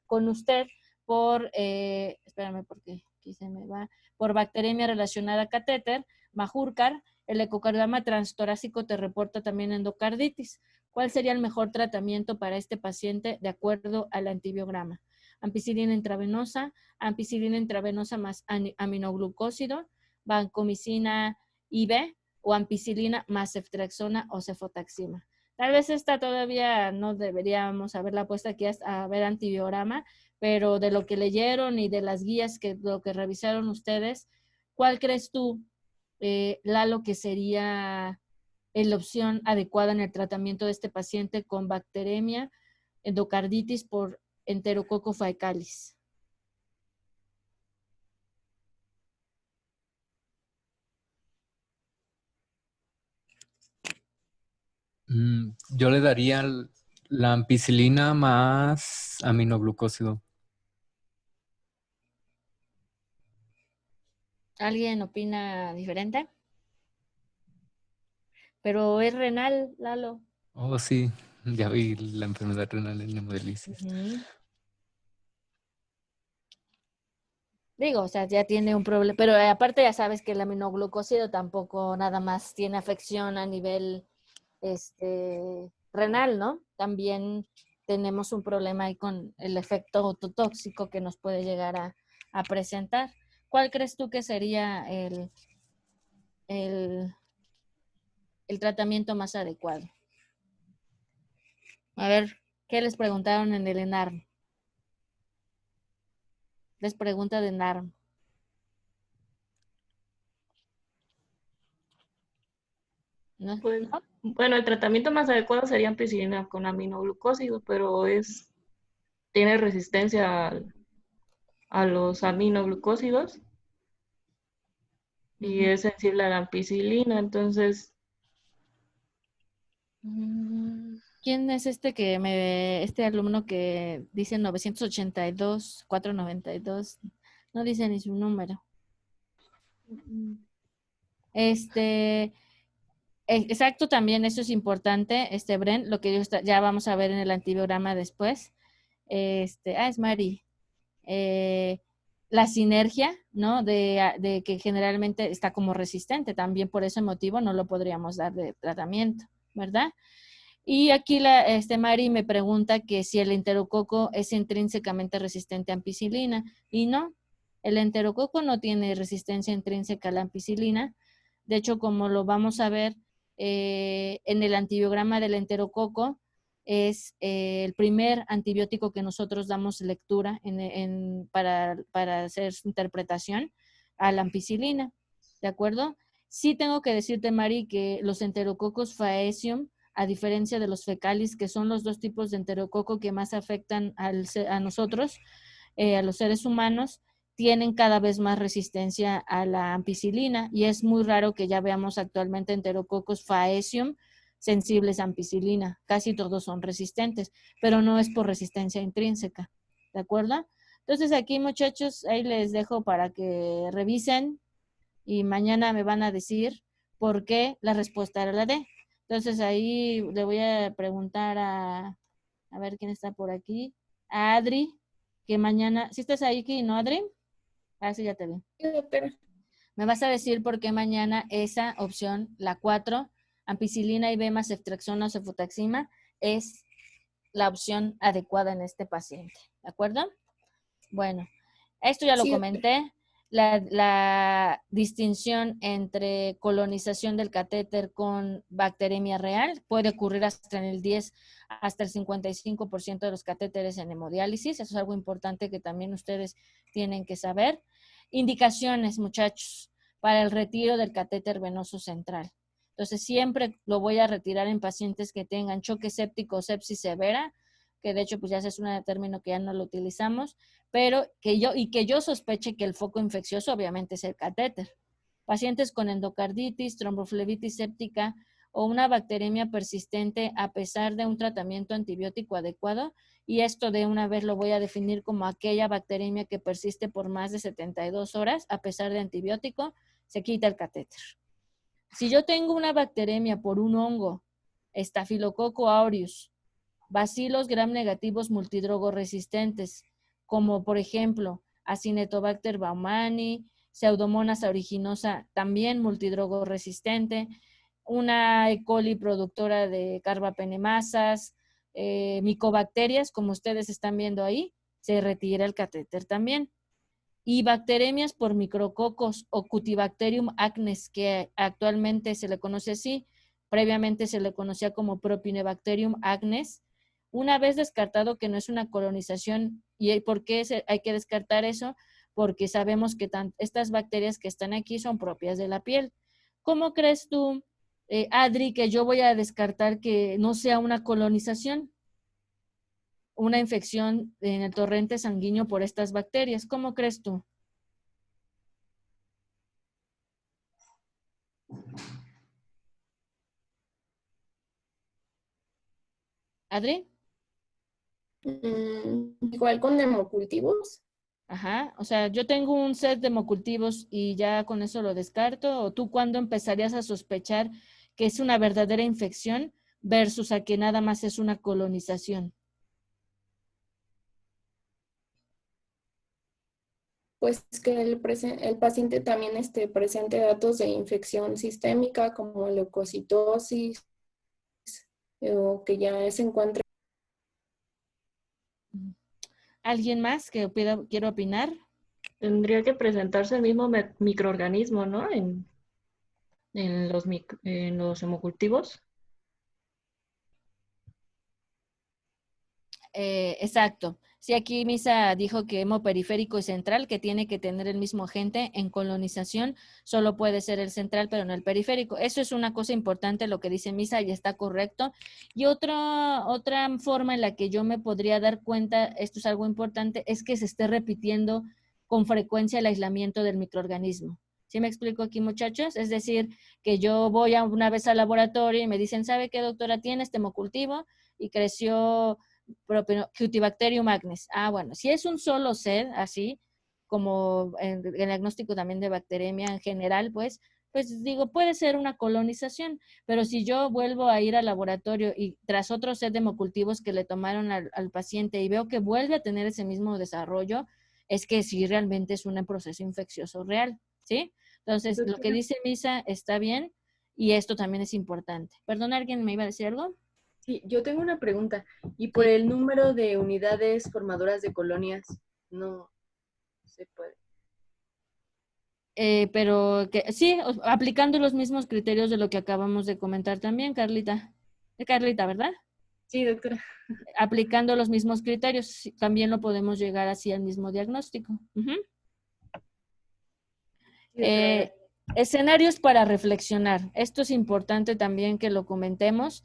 con usted por, espérame porque aquí se me va, por bacteremia relacionada a catéter, Majurcar, el ecocardiograma transtorácico te reporta también endocarditis. ¿Cuál sería el mejor tratamiento para este paciente de acuerdo al antibiograma? Ampicilina intravenosa más aminoglucósido, vancomicina IV o ampicilina más ceftriaxona o cefotaxima. Tal vez esta todavía no deberíamos haberla puesto aquí a ver antibiograma, pero de lo que leyeron y de las guías lo que revisaron ustedes, ¿cuál crees tú, Lalo, que sería la opción adecuada en el tratamiento de este paciente con bacteremia, endocarditis por Enterococcus faecalis? Yo le daría la ampicilina más aminoglucósido. ¿Alguien opina diferente? Pero es renal, Lalo. Oh, sí, ya vi la enfermedad renal en hemodiálisis. Digo, o sea, ya tiene un problema, pero aparte ya sabes que el aminoglucósido tampoco nada más tiene afección a nivel renal, ¿no? También tenemos un problema ahí con el efecto ototóxico que nos puede llegar a presentar. ¿Cuál crees tú que sería el, el tratamiento más adecuado? A ver, ¿qué les preguntaron en el ENARM? Les pregunta de ENARM. ¿No? Pues, ¿No? bueno, el tratamiento más adecuado sería ampicilina con aminoglucósido, pero tiene resistencia a los aminoglucósidos y Ujú. es sensible a la ampicilina, entonces, ¿Quién es este alumno que dice 982, 492? No dice ni su número. Exacto, también eso es importante, Bren, lo que ya vamos a ver en el antibiograma después. Es Mari. Eh, la sinergia, ¿no? De que generalmente está como resistente, también por ese motivo no lo podríamos dar de tratamiento, ¿verdad? Y aquí Mari me pregunta que si el enterococo es intrínsecamente resistente a ampicilina, y no, el enterococo no tiene resistencia intrínseca a la ampicilina. De hecho, como lo vamos a ver en el antibiograma del enterococo, es el primer antibiótico que nosotros damos lectura para hacer su interpretación a la ampicilina, ¿de acuerdo? Sí tengo que decirte, Mari, que los enterococos faecium, a diferencia de los fecalis, que son los dos tipos de enterococo que más afectan a nosotros, a los seres humanos, tienen cada vez más resistencia a la ampicilina y es muy raro que ya veamos actualmente enterococos faecium sensibles a ampicilina. Casi todos son resistentes, pero no es por resistencia intrínseca, ¿de acuerdo? Entonces aquí, muchachos, ahí les dejo para que revisen y mañana me van a decir por qué la respuesta era la D. Entonces ahí le voy a preguntar a ver quién está por aquí, a Adri, que mañana, ¿sí estás ahí, no, Adri? Ah, sí, ya te vi. Sí, doctora. Me vas a decir por qué mañana esa opción, la 4, ampicilina y B más ceftriaxona o cefutaxima, es la opción adecuada en este paciente. ¿De acuerdo? Bueno, esto ya lo Sí, doctora. comenté. La distinción entre colonización del catéter con bacteremia real puede ocurrir hasta en el 10, hasta el 55% de los catéteres en hemodiálisis. Eso es algo importante que también ustedes tienen que saber. Indicaciones, muchachos, para el retiro del catéter venoso central. Entonces, siempre lo voy a retirar en pacientes que tengan choque séptico o sepsis severa, que de hecho pues ya es un término que ya no lo utilizamos, pero que yo sospeche que el foco infeccioso obviamente es el catéter. Pacientes con endocarditis, tromboflebitis séptica o una bacteremia persistente a pesar de un tratamiento antibiótico adecuado, y esto de una vez lo voy a definir como aquella bacteremia que persiste por más de 72 horas a pesar de antibiótico, se quita el catéter. Si yo tengo una bacteremia por un hongo, Staphylococcus aureus, bacilos gram negativos multidrogoresistentes, como por ejemplo Acinetobacter baumannii, Pseudomonas aeruginosa, también multidrogoresistente, una E. coli productora de carbapenemasas, micobacterias, como ustedes están viendo ahí, se retira el catéter también. Y bacteremias por micrococos o Cutibacterium acnes, que actualmente se le conoce así, previamente se le conocía como Propionibacterium acnes. Una vez descartado que no es una colonización, ¿y por qué hay que descartar eso? Porque sabemos que estas bacterias que están aquí son propias de la piel. ¿Cómo crees tú, Adri, que yo voy a descartar que no sea una colonización? Una infección en el torrente sanguíneo por estas bacterias. ¿Cómo crees tú? ¿Adri? Igual con hemocultivos. Ajá, o sea, yo tengo un set de hemocultivos y ya con eso lo descarto. ¿O tú cuándo empezarías a sospechar que es una verdadera infección versus a que nada más es una colonización? Pues que el paciente también presente datos de infección sistémica como leucocitosis o que ya se encuentre. ¿Alguien más que quiera opinar? Tendría que presentarse el mismo microorganismo, ¿no? En los hemocultivos. Exacto. Sí, aquí Misa dijo que hemoperiférico y central, que tiene que tener el mismo agente en colonización, solo puede ser el central, pero no el periférico. Eso es una cosa importante, lo que dice Misa, y está correcto. Y otra forma en la que yo me podría dar cuenta, esto es algo importante, es que se esté repitiendo con frecuencia el aislamiento del microorganismo. ¿Sí me explico aquí, muchachos? Es decir, que yo voy una vez al laboratorio y me dicen, ¿sabe qué, doctora? Tiene este hemocultivo y creció Cutibacterium magnes. Ah, bueno, si es un solo ser, así como en el diagnóstico también de bacteremia en general, pues digo, puede ser una colonización, pero si yo vuelvo a ir al laboratorio y tras otro set de hemocultivos que le tomaron al paciente y veo que vuelve a tener ese mismo desarrollo, es que sí realmente es un proceso infeccioso real, ¿sí? Entonces, lo que dice Misa está bien y esto también es importante. Perdón, ¿alguien me iba a decir algo? Sí, yo tengo una pregunta. Y por el número de unidades formadoras de colonias, no se puede. Pero que sí, aplicando los mismos criterios de lo que acabamos de comentar también, Carlita. Carlita, ¿verdad? Sí, doctora. Aplicando los mismos criterios, sí, también lo podemos llegar así al mismo diagnóstico. Escenarios para reflexionar. Esto es importante también que lo comentemos.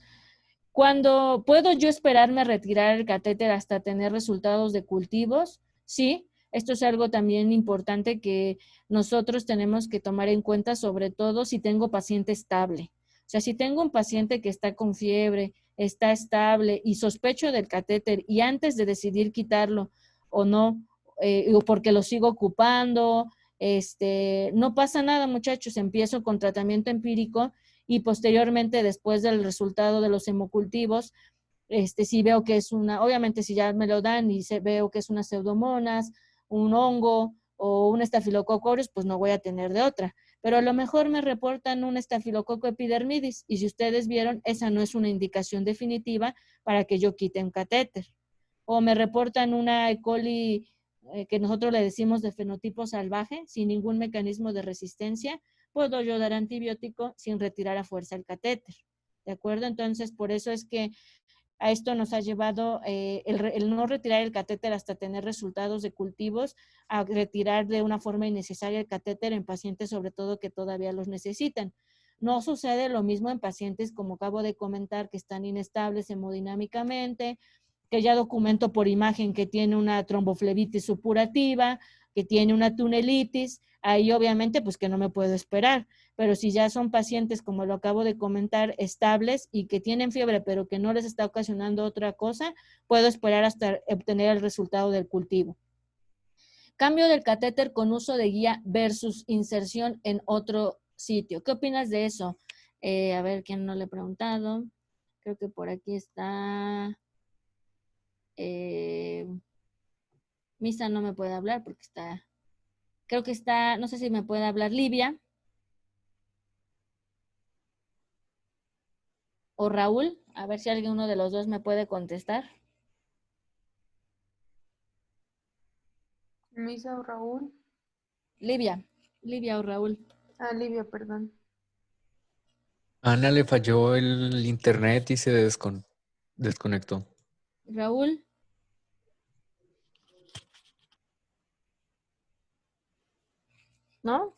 Cuando puedo yo esperarme a retirar el catéter hasta tener resultados de cultivos, sí, esto es algo también importante que nosotros tenemos que tomar en cuenta, sobre todo si tengo paciente estable. O sea, si tengo un paciente que está con fiebre, está estable y sospecho del catéter y antes de decidir quitarlo o no, o porque lo sigo ocupando, no pasa nada, muchachos, empiezo con tratamiento empírico y posteriormente, después del resultado de los hemocultivos, si veo que es obviamente si ya me lo dan y veo que es una pseudomonas, un hongo o un estafilococo aureus, pues no voy a tener de otra. Pero a lo mejor me reportan un estafilococo epidermidis y si ustedes vieron, esa no es una indicación definitiva para que yo quite un catéter. O me reportan una E. coli que nosotros le decimos de fenotipo salvaje, sin ningún mecanismo de resistencia, puedo yo dar antibiótico sin retirar a fuerza el catéter. ¿De acuerdo? Entonces, por eso es que a esto nos ha llevado el no retirar el catéter hasta tener resultados de cultivos, a retirar de una forma innecesaria el catéter en pacientes sobre todo que todavía los necesitan. No sucede lo mismo en pacientes, como acabo de comentar, que están inestables hemodinámicamente, que ya documento por imagen que tiene una tromboflebitis supurativa, que tiene una tunelitis, ahí obviamente pues que no me puedo esperar. Pero si ya son pacientes, como lo acabo de comentar, estables y que tienen fiebre, pero que no les está ocasionando otra cosa, puedo esperar hasta obtener el resultado del cultivo. Cambio del catéter con uso de guía versus inserción en otro sitio. ¿Qué opinas de eso? A ver, ¿quién no le he preguntado? Creo que por aquí está... Misa no me puede hablar porque está... Creo que está... No sé si me puede hablar Livia. O Raúl, a ver si alguno de los dos me puede contestar. Misa o Raúl. Livia o Raúl. Ah, Livia, perdón. Ana le falló el internet y se desconectó. Raúl. ¿No?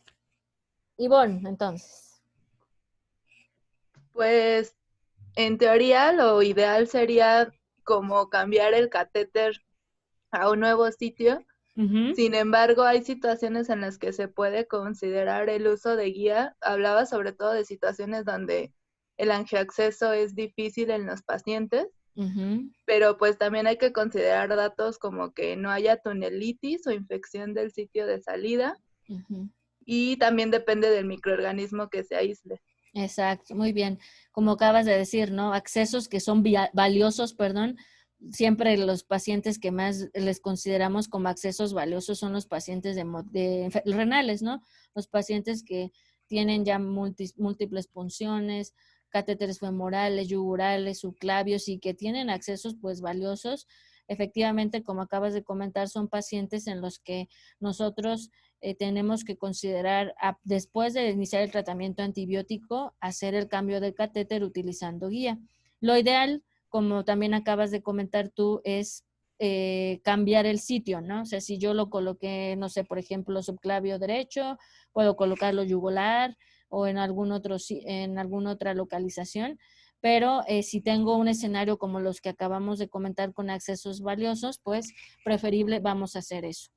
Ivonne, entonces. Pues en teoría lo ideal sería como cambiar el catéter a un nuevo sitio. Sin embargo, hay situaciones en las que se puede considerar el uso de guía. Hablaba sobre todo de situaciones donde el angioacceso es difícil en los pacientes, pero pues también hay que considerar datos como que no haya tunelitis o infección del sitio de salida, y también depende del microorganismo que se aísle. Exacto, muy bien. Como acabas de decir, ¿no? Accesos que son valiosos, siempre los pacientes que más les consideramos como accesos valiosos son los pacientes renales, ¿no? Los pacientes que tienen ya múltiples punciones, catéteres femorales, yugurales, subclavios y que tienen accesos pues valiosos. Efectivamente, como acabas de comentar, son pacientes en los que nosotros tenemos que considerar, después de iniciar el tratamiento antibiótico, hacer el cambio del catéter utilizando guía. Lo ideal, como también acabas de comentar tú, es cambiar el sitio, ¿no? O sea, si yo lo coloqué, no sé, por ejemplo, subclavio derecho, puedo colocarlo yugular o en alguna otra localización, pero si tengo un escenario como los que acabamos de comentar con accesos valiosos, pues preferible vamos a hacer eso.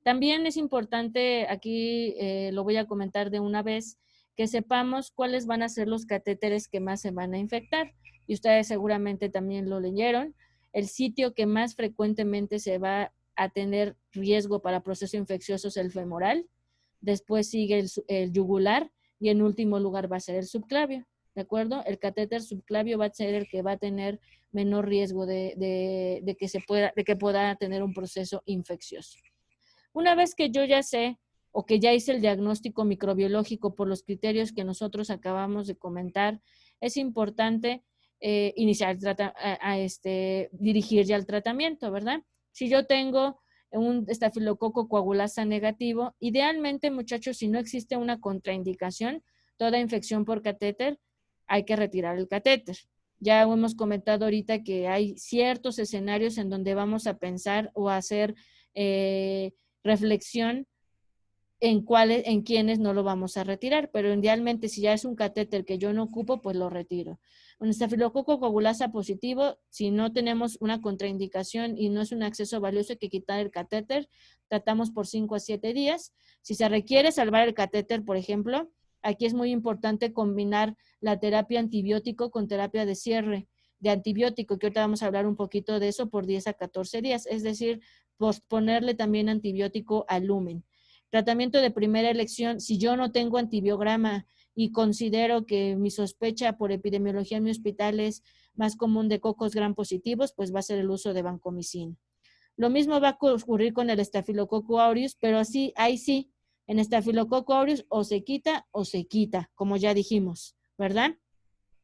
También es importante, aquí lo voy a comentar de una vez, que sepamos cuáles van a ser los catéteres que más se van a infectar. Y ustedes seguramente también lo leyeron. El sitio que más frecuentemente se va a tener riesgo para proceso infeccioso es el femoral. Después sigue el yugular y en último lugar va a ser el subclavio. ¿De acuerdo? El catéter subclavio va a ser el que va a tener menor riesgo de que pueda tener un proceso infeccioso. Una vez que yo ya sé o que ya hice el diagnóstico microbiológico por los criterios que nosotros acabamos de comentar, es importante dirigir ya el tratamiento, ¿verdad? Si yo tengo un estafilococo coagulasa negativo, idealmente, muchachos, si no existe una contraindicación, toda infección por catéter, hay que retirar el catéter. Ya hemos comentado ahorita que hay ciertos escenarios en donde vamos a pensar o a hacer reflexión en quienes no lo vamos a retirar, pero idealmente si ya es un catéter que yo no ocupo, pues lo retiro. Un estafilococo coagulasa positivo, si no tenemos una contraindicación y no es un acceso valioso, hay que quitar el catéter, tratamos por 5 a 7 días. Si se requiere salvar el catéter, por ejemplo, aquí es muy importante combinar la terapia antibiótico con terapia de cierre de antibiótico, que ahorita vamos a hablar un poquito de eso, por 10 a 14 días, es decir, posponerle también antibiótico al lumen. Tratamiento de primera elección, si yo no tengo antibiograma y considero que mi sospecha por epidemiología en mi hospital es más común de cocos gram positivos, pues va a ser el uso de vancomicina. Lo mismo va a ocurrir con el Staphylococcus aureus, pero ahí sí, en Staphylococcus aureus o se quita, como ya dijimos, ¿verdad?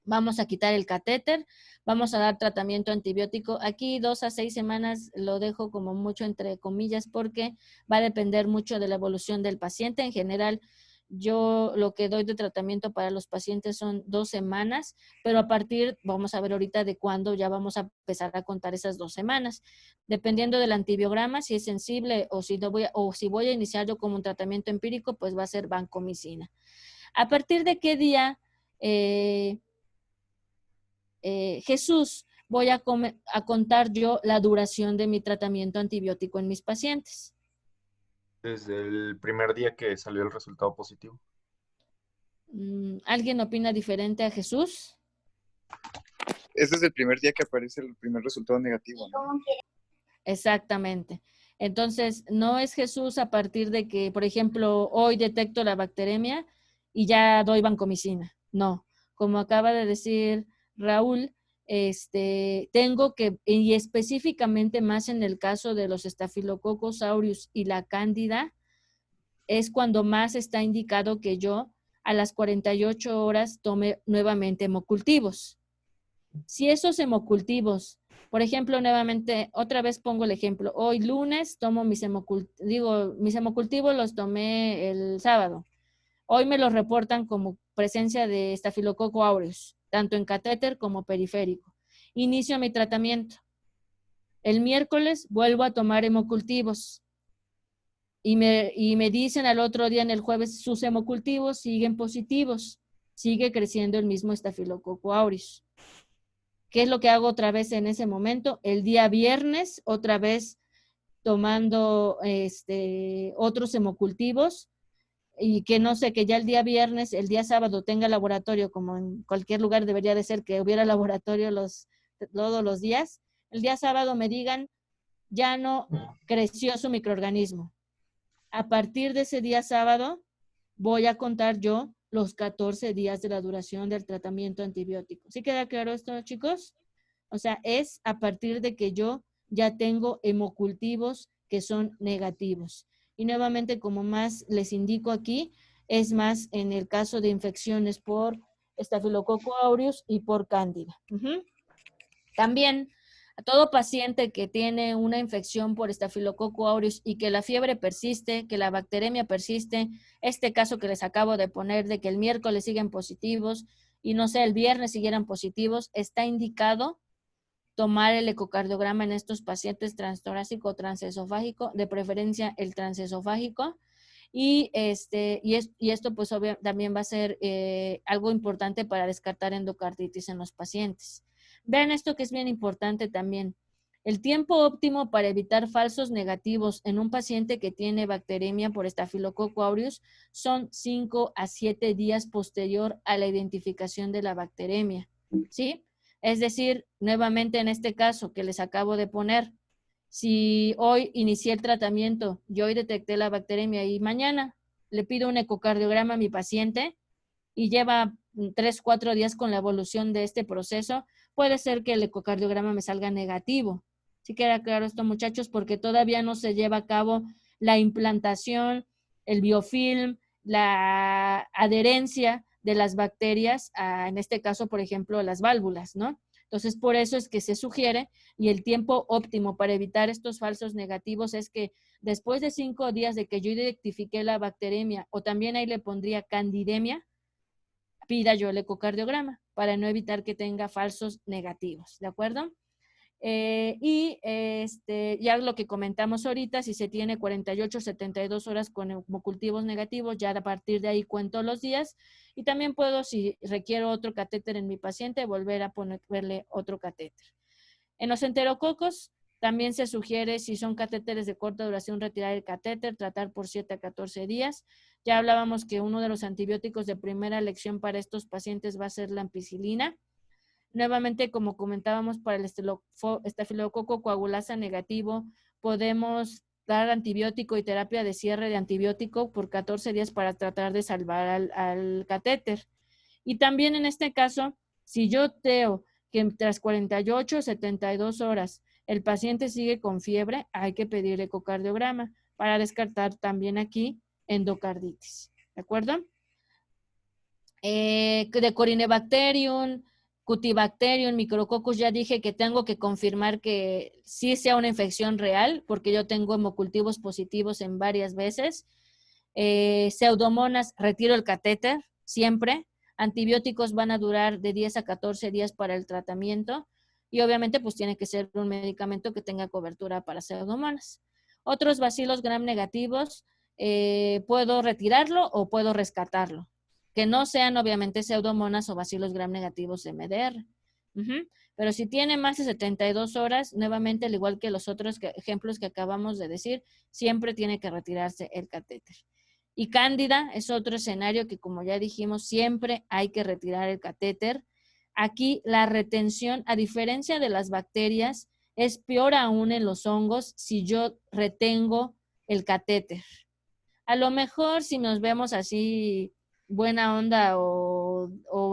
Vamos a quitar el catéter, vamos a dar tratamiento antibiótico. Aquí 2 a 6 semanas lo dejo como mucho entre comillas porque va a depender mucho de la evolución del paciente. En general, yo lo que doy de tratamiento para los pacientes son 2 semanas, pero a partir, vamos a ver ahorita de cuándo ya vamos a empezar a contar esas 2 semanas. Dependiendo del antibiograma, si es sensible o si voy a iniciar yo como un tratamiento empírico, pues va a ser vancomicina. ¿A partir de qué día Jesús, voy a contar yo la duración de mi tratamiento antibiótico en mis pacientes? Desde el primer día que salió el resultado positivo. ¿Alguien opina diferente a Jesús? Ese es el primer día que aparece el primer resultado negativo, ¿no? Exactamente. Entonces, no es Jesús a partir de que, por ejemplo, hoy detecto la bacteremia y ya doy vancomicina. No, como acaba de decir Raúl, tengo que, y específicamente más en el caso de los Staphylococcus aureus y la cándida, es cuando más está indicado que yo a las 48 horas tome nuevamente hemocultivos. Si esos hemocultivos, por ejemplo, nuevamente, otra vez pongo el ejemplo, hoy lunes tomo mis hemocultivos los tomé el sábado. Hoy me los reportan como presencia de Staphylococcus aureus, tanto en catéter como periférico. Inicio mi tratamiento. El miércoles vuelvo a tomar hemocultivos y me dicen al otro día, en el jueves, sus hemocultivos siguen positivos. Sigue creciendo el mismo Staphylococcus aureus. ¿Qué es lo que hago otra vez en ese momento? El día viernes, otra vez tomando otros hemocultivos, y que no sé, que ya el día viernes, el día sábado tenga laboratorio, como en cualquier lugar debería de ser que hubiera laboratorio todos los días, el día sábado me digan, ya no creció su microorganismo. A partir de ese día sábado, voy a contar yo los 14 días de la duración del tratamiento antibiótico. ¿Sí queda claro esto, chicos? O sea, es a partir de que yo ya tengo hemocultivos que son negativos. Y nuevamente, como más les indico aquí, es más en el caso de infecciones por Staphylococcus aureus y por cándida. También a todo paciente que tiene una infección por Staphylococcus aureus y que la fiebre persiste, que la bacteremia persiste, este caso que les acabo de poner de que el miércoles siguen positivos y no sé, el viernes siguieran positivos, está indicado tomar el ecocardiograma en estos pacientes transtorácico o transesofágico, de preferencia el transesofágico. Y esto pues también va a ser algo importante para descartar endocarditis en los pacientes. Vean esto que es bien importante también. El tiempo óptimo para evitar falsos negativos en un paciente que tiene bacteremia por Staphylococcus aureus son 5 a 7 días posterior a la identificación de la bacteremia, ¿sí? Es decir, nuevamente en este caso que les acabo de poner, si hoy inicié el tratamiento, yo hoy detecté la bacteremia y mañana le pido un ecocardiograma a mi paciente y lleva 3, 4 días con la evolución de este proceso, puede ser que el ecocardiograma me salga negativo. ¿Sí queda claro esto, muchachos? Porque todavía no se lleva a cabo la implantación, el biofilm, la adherencia de las bacterias, en este caso, por ejemplo, las válvulas, ¿no? Entonces, por eso es que se sugiere, y el tiempo óptimo para evitar estos falsos negativos es que después de 5 días de que yo identifiqué la bacteremia, o también ahí le pondría candidemia, pida yo el ecocardiograma para no evitar que tenga falsos negativos, ¿de acuerdo? Ya lo que comentamos ahorita, si se tiene 48, 72 horas con hemocultivos negativos, ya a partir de ahí cuento los días y también puedo, si requiero otro catéter en mi paciente, volver a ponerle otro catéter. En los enterococos también se sugiere, si son catéteres de corta duración, retirar el catéter, tratar por 7 a 14 días. Ya hablábamos que uno de los antibióticos de primera elección para estos pacientes va a ser la ampicilina. Nuevamente, como comentábamos, para el estafilococo coagulasa negativo, podemos dar antibiótico y terapia de cierre de antibiótico por 14 días para tratar de salvar al catéter. Y también en este caso, si yo veo que tras 48 o 72 horas el paciente sigue con fiebre, hay que pedir ecocardiograma para descartar también aquí endocarditis. ¿De acuerdo? De Corynebacterium, Cutibacterium, Micrococcus, ya dije que tengo que confirmar que sí sea una infección real, porque yo tengo hemocultivos positivos en varias veces. Pseudomonas, retiro el catéter, siempre. Antibióticos van a durar de 10 a 14 días para el tratamiento y obviamente pues tiene que ser un medicamento que tenga cobertura para pseudomonas. Otros bacilos gram negativos, puedo retirarlo o puedo rescatarlo. Que no sean obviamente pseudomonas o bacilos gram negativos MDR. Pero si tiene más de 72 horas, nuevamente, al igual que los otros ejemplos que acabamos de decir, siempre tiene que retirarse el catéter. Y cándida es otro escenario que, como ya dijimos, siempre hay que retirar el catéter. Aquí la retención, a diferencia de las bacterias, es peor aún en los hongos si yo retengo el catéter. A lo mejor si nos vemos así buena onda o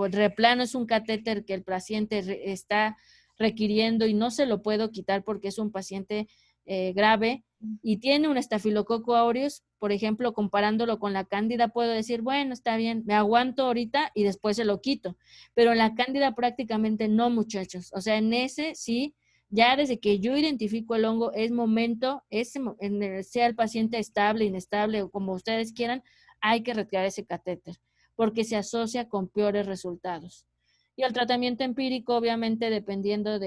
replano es un catéter que el paciente está requiriendo y no se lo puedo quitar porque es un paciente grave y tiene un Staphylococcus aureus, por ejemplo, comparándolo con la cándida, puedo decir, bueno, está bien, me aguanto ahorita y después se lo quito. Pero en la cándida prácticamente no, muchachos. O sea, en ese sí, ya desde que yo identifico el hongo, es momento, sea el paciente estable, inestable o como ustedes quieran, hay que retirar ese catéter porque se asocia con peores resultados. Y el tratamiento empírico, obviamente, dependiendo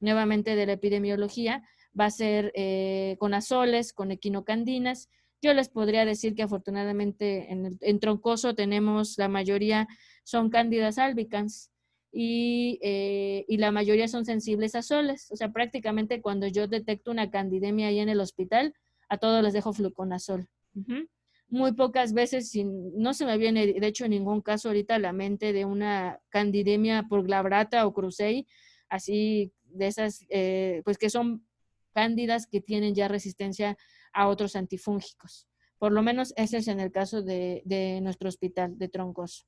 nuevamente de la epidemiología, va a ser con azoles, con equinocandinas. Yo les podría decir que afortunadamente en troncoso tenemos, la mayoría son cándidas albicans y la mayoría son sensibles a azoles. O sea, prácticamente cuando yo detecto una candidemia ahí en el hospital, a todos les dejo fluconazol. Muy pocas veces, no se me viene de hecho en ningún caso ahorita a la mente de una candidemia por glabrata o cruzei, así de esas, pues que son cándidas que tienen ya resistencia a otros antifúngicos. Por lo menos ese es en el caso de nuestro hospital de Troncoso.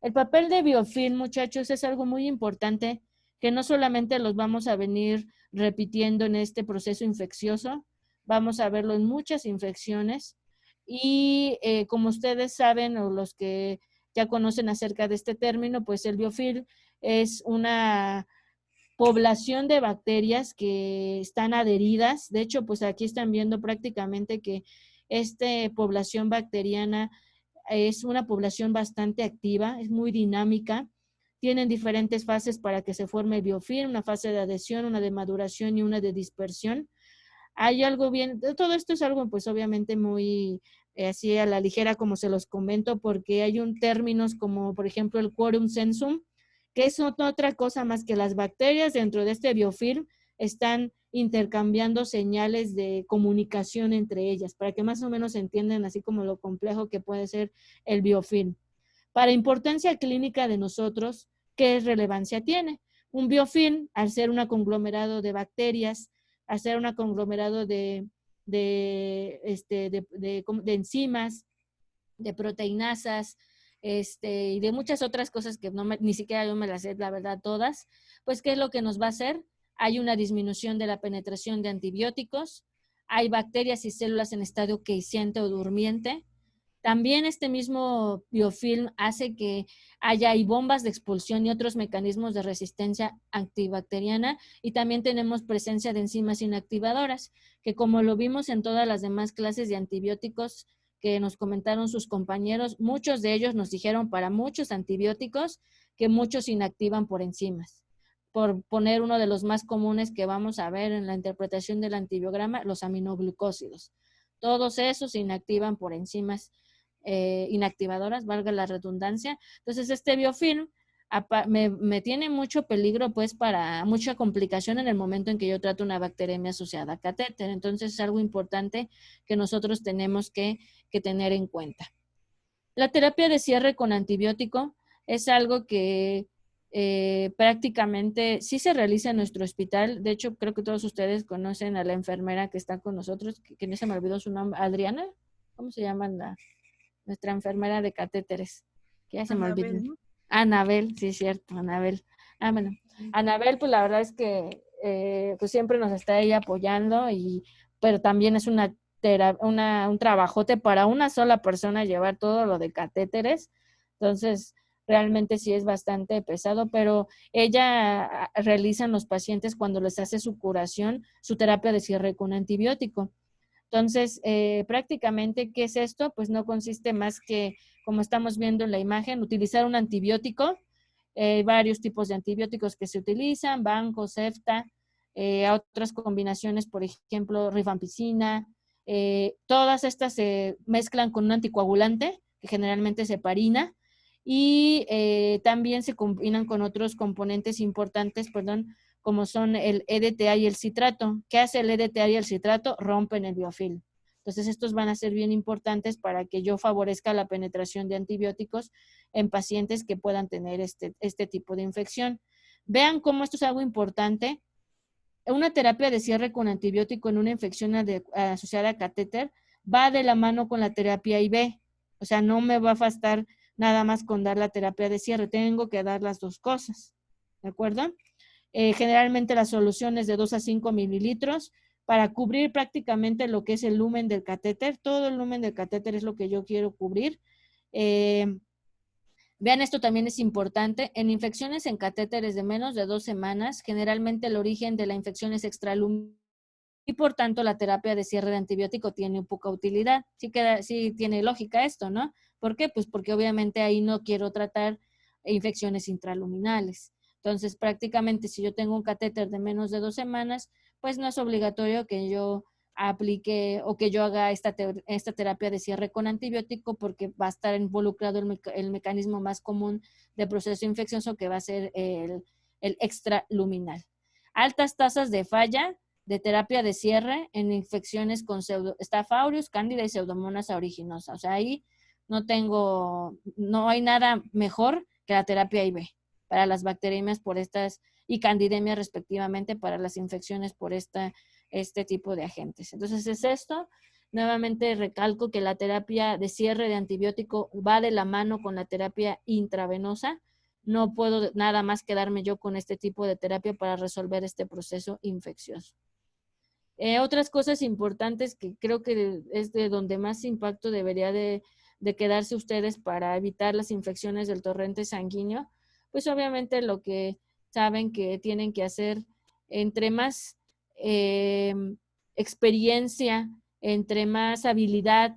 El papel de biofilm, muchachos, es algo muy importante que no solamente los vamos a venir repitiendo en este proceso infeccioso, vamos a verlo en muchas infecciones y como ustedes saben o los que ya conocen acerca de este término, pues el biofilm es una población de bacterias que están adheridas. De hecho, pues aquí están viendo prácticamente que esta población bacteriana es una población bastante activa, es muy dinámica. Tienen diferentes fases para que se forme el biofilm, una fase de adhesión, una de maduración y una de dispersión. Hay algo bien, todo esto es algo pues obviamente muy así a la ligera como se los comento, porque hay un términos como por ejemplo el quorum sensum, que es otra cosa más que las bacterias dentro de este biofilm están intercambiando señales de comunicación entre ellas, para que más o menos entiendan así como lo complejo que puede ser el biofilm. Para importancia clínica de nosotros, ¿qué relevancia tiene? Un biofilm, al ser un conglomerado de bacterias, al ser un conglomerado de enzimas, de proteinasas, y de muchas otras cosas que ni siquiera yo me las sé, la verdad, todas, pues, ¿qué es lo que nos va a hacer? Hay una disminución de la penetración de antibióticos, hay bacterias y células en estado quiescente o durmiente. También este mismo biofilm hace que haya bombas de expulsión y otros mecanismos de resistencia antibacteriana, y también tenemos presencia de enzimas inactivadoras, que como lo vimos en todas las demás clases de antibióticos que nos comentaron sus compañeros, muchos de ellos nos dijeron para muchos antibióticos que muchos inactivan por enzimas. Por poner uno de los más comunes que vamos a ver en la interpretación del antibiograma, los aminoglucósidos. Todos esos se inactivan por enzimas inactivadoras, valga la redundancia. Entonces, este biofilm me tiene mucho peligro, pues, para mucha complicación en el momento en que yo trato una bacteremia asociada a catéter. Entonces, es algo importante que nosotros tenemos que tener en cuenta. La terapia de cierre con antibiótico es algo que prácticamente sí se realiza en nuestro hospital. De hecho, creo que todos ustedes conocen a la enfermera que está con nosotros, que no se me olvidó su nombre, Adriana, ¿cómo se llama nuestra enfermera de catéteres? Que ya se me olvidó. Anabel, ¿no? Anabel, sí, cierto, Anabel. Bueno, Anabel, pues la verdad es que pues siempre nos está ahí apoyando, pero también es un trabajote para una sola persona llevar todo lo de catéteres. Entonces, realmente sí es bastante pesado, pero ella realiza en los pacientes cuando les hace su curación, su terapia de cierre con antibiótico. Entonces, prácticamente, ¿qué es esto? Pues no consiste más que, como estamos viendo en la imagen, utilizar un antibiótico, varios tipos de antibióticos que se utilizan, Banco, Cefta, otras combinaciones, por ejemplo, rifampicina, todas estas se mezclan con un anticoagulante, que generalmente es heparina, y también se combinan con otros componentes importantes, como son el EDTA y el citrato. ¿Qué hace el EDTA y el citrato? Rompen el biofilm. Entonces, estos van a ser bien importantes para que yo favorezca la penetración de antibióticos en pacientes que puedan tener este tipo de infección. Vean cómo esto es algo importante. Una terapia de cierre con antibiótico en una infección asociada a catéter va de la mano con la terapia IV. O sea, no me va a bastar nada más con dar la terapia de cierre. Tengo que dar las dos cosas. ¿De acuerdo? Generalmente la solución es de 2 a 5 mililitros para cubrir prácticamente lo que es el lumen del catéter. Todo el lumen del catéter es lo que yo quiero cubrir. Vean, esto también es importante. En infecciones en catéteres de menos de 2 semanas, generalmente el origen de la infección es extraluminal y por tanto la terapia de cierre de antibiótico tiene poca utilidad. Sí tiene lógica esto, ¿no? ¿Por qué? Pues porque obviamente ahí no quiero tratar infecciones intraluminales. Entonces, prácticamente si yo tengo un catéter de menos de 2 semanas, pues no es obligatorio que yo aplique o que yo haga esta terapia de cierre con antibiótico, porque va a estar involucrado el mecanismo más común de proceso infeccioso, que va a ser el extraluminal. Altas tasas de falla de terapia de cierre en infecciones con Staph aureus, Cándida y Pseudomonas aeruginosa. O sea, ahí no hay nada mejor que la terapia IV para las bacteremias por estas y candidemia respectivamente para las infecciones por este tipo de agentes. Entonces es esto. Nuevamente recalco que la terapia de cierre de antibiótico va de la mano con la terapia intravenosa. no puedo nada más quedarme yo con este tipo de terapia para resolver este proceso infeccioso. Otras cosas importantes que creo que es de donde más impacto debería de quedarse ustedes para evitar las infecciones del torrente sanguíneo, pues obviamente lo que saben que tienen que hacer, entre más experiencia, entre más habilidad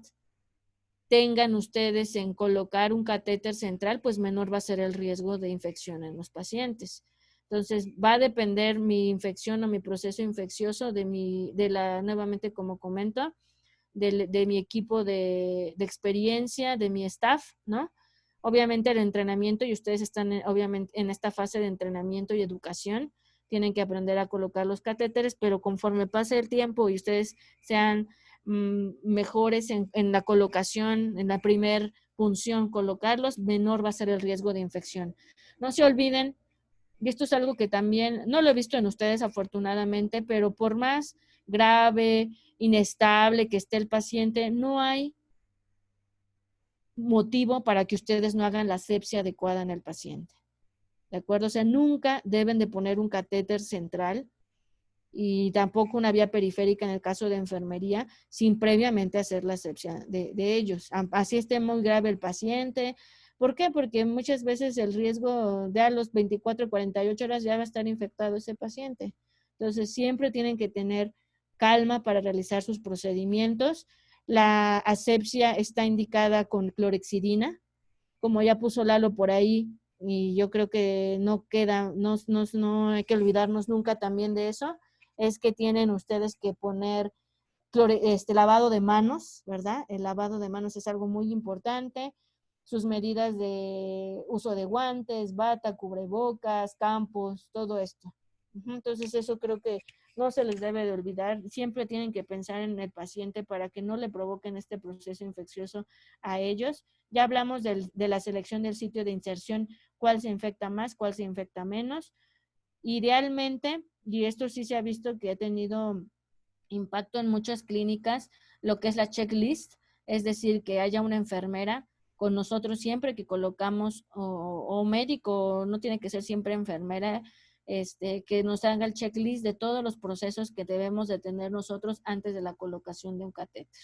tengan ustedes en colocar un catéter central, pues menor va a ser el riesgo de infección en los pacientes. Entonces, va a depender mi infección o mi proceso infeccioso nuevamente como comento, de mi equipo de experiencia, de mi staff, ¿no? Obviamente el entrenamiento, y ustedes están obviamente en esta fase de entrenamiento y educación, tienen que aprender a colocar los catéteres, pero conforme pase el tiempo y ustedes sean mejores en la colocación, en la primer punción colocarlos, menor va a ser el riesgo de infección. No se olviden, y esto es algo que también no lo he visto en ustedes afortunadamente, pero por más grave, inestable que esté el paciente, no hay motivo para que ustedes no hagan la asepsia adecuada en el paciente. ¿De acuerdo? O sea, nunca deben de poner un catéter central y tampoco una vía periférica en el caso de enfermería sin previamente hacer la asepsia de ellos. Así esté muy grave el paciente. ¿Por qué? Porque muchas veces el riesgo de a los 24 o 48 horas ya va a estar infectado ese paciente. Entonces, siempre tienen que tener calma para realizar sus procedimientos. La asepsia está indicada con clorexidina, como ya puso Lalo por ahí, y yo creo que no hay que olvidarnos nunca también de eso, es que tienen ustedes que poner lavado de manos, ¿verdad? El lavado de manos es algo muy importante. Sus medidas de uso de guantes, bata, cubrebocas, campos, todo esto. Entonces eso creo que no se les debe de olvidar. Siempre tienen que pensar en el paciente para que no le provoquen este proceso infeccioso a ellos. Ya hablamos de la selección del sitio de inserción, cuál se infecta más, cuál se infecta menos. Idealmente, y esto sí se ha visto que ha tenido impacto en muchas clínicas, lo que es la checklist, es decir, que haya una enfermera con nosotros siempre que colocamos, o médico, no tiene que ser siempre enfermera, que nos haga el checklist de todos los procesos que debemos de tener nosotros antes de la colocación de un catéter.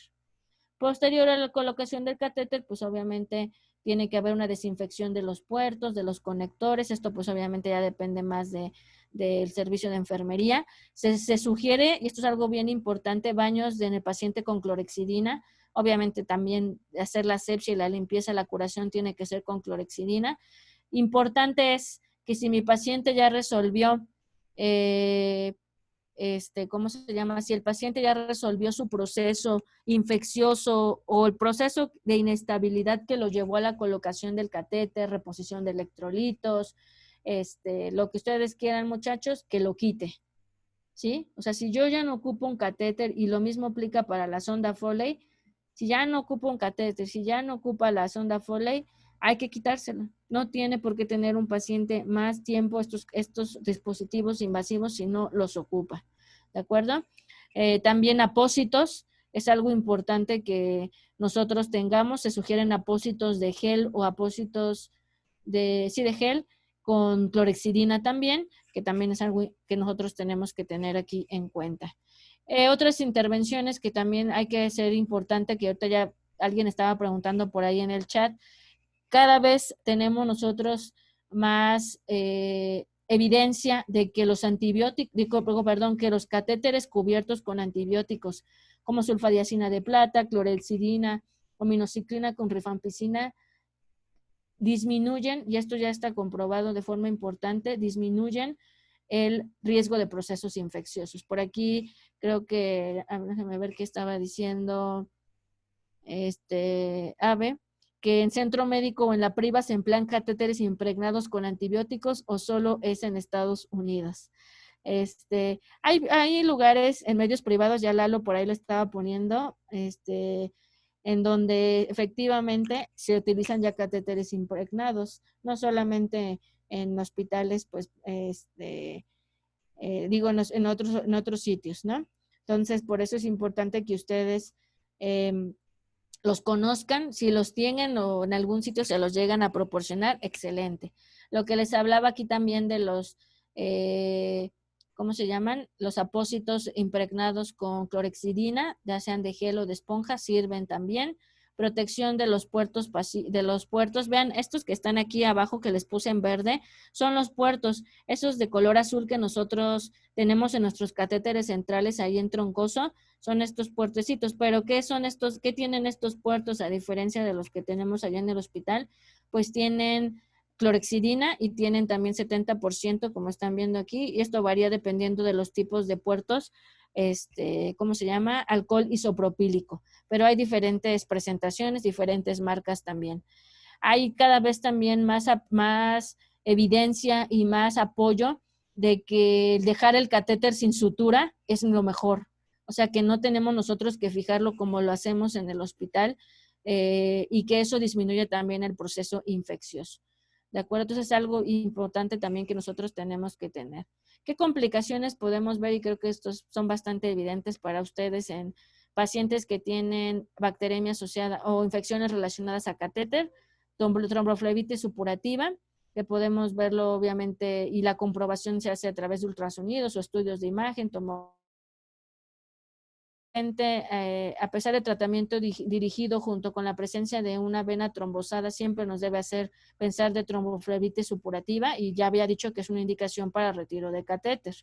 Posterior a la colocación del catéter, pues obviamente tiene que haber una desinfección de los puertos, de los conectores. Esto pues obviamente ya depende más del servicio de enfermería. Se sugiere, y esto es algo bien importante, baños en el paciente con clorexidina. Obviamente también hacer la asepsia y la limpieza, la curación tiene que ser con clorexidina. Importante es que si mi paciente ya resolvió, ¿cómo se llama? Si el paciente ya resolvió su proceso infeccioso o el proceso de inestabilidad que lo llevó a la colocación del catéter, reposición de electrolitos, lo que ustedes quieran, muchachos, que lo quite, ¿sí? O sea, si yo ya no ocupo un catéter, y lo mismo aplica para la sonda Foley, si ya no ocupo un catéter, si ya no ocupa la sonda Foley, hay que quitárselo. No tiene por qué tener un paciente más tiempo estos dispositivos invasivos si no los ocupa. ¿De acuerdo? También apósitos, es algo importante que nosotros tengamos. Se sugieren apósitos de gel o apósitos de gel con clorexidina también, que también es algo que nosotros tenemos que tener aquí en cuenta. Otras intervenciones que también hay que ser importante, que ahorita ya alguien estaba preguntando por ahí en el chat. Cada vez tenemos nosotros más evidencia de que los que los catéteres cubiertos con antibióticos, como sulfadiazina de plata, clorexidina o minociclina con rifampicina, disminuyen, y esto ya está comprobado de forma importante, disminuyen el riesgo de procesos infecciosos. Por aquí creo que, déjame ver qué estaba diciendo Ave, que en centro médico o en la priva se emplean catéteres impregnados con antibióticos, o solo es en Estados Unidos. Hay lugares en medios privados, ya Lalo por ahí lo estaba poniendo, en donde efectivamente se utilizan ya catéteres impregnados, no solamente en hospitales, pues, en otros sitios, ¿no? Entonces, por eso es importante que ustedes los conozcan, si los tienen o en algún sitio se los llegan a proporcionar, excelente. Lo que les hablaba aquí también de los, ¿cómo se llaman? Los apósitos impregnados con clorhexidina, ya sean de gel o de esponja, sirven también. Protección de los puertos, vean, estos que están aquí abajo que les puse en verde, son los puertos, esos de color azul que nosotros tenemos en nuestros catéteres centrales ahí en Troncoso, son estos puertecitos, pero ¿qué son estos? ¿Qué tienen estos puertos a diferencia de los que tenemos allá en el hospital? Pues tienen clorhexidina y tienen también 70%, como están viendo aquí, y esto varía dependiendo de los tipos de puertos, ¿cómo se llama? Alcohol isopropílico, pero hay diferentes presentaciones, diferentes marcas también. Hay cada vez también más evidencia y más apoyo de que dejar el catéter sin sutura es lo mejor. O sea, que no tenemos nosotros que fijarlo como lo hacemos en el hospital y que eso disminuye también el proceso infeccioso. ¿De acuerdo? Entonces es algo importante también que nosotros tenemos que tener. ¿Qué complicaciones podemos ver? Y creo que estos son bastante evidentes para ustedes en pacientes que tienen bacteremia asociada o infecciones relacionadas a catéter, tromboflebitis supurativa, que podemos verlo obviamente, y la comprobación se hace a través de ultrasonidos o estudios de imagen, a pesar del tratamiento dirigido junto con la presencia de una vena trombosada, siempre nos debe hacer pensar de tromboflebitis supurativa, y ya había dicho que es una indicación para retiro de catéter.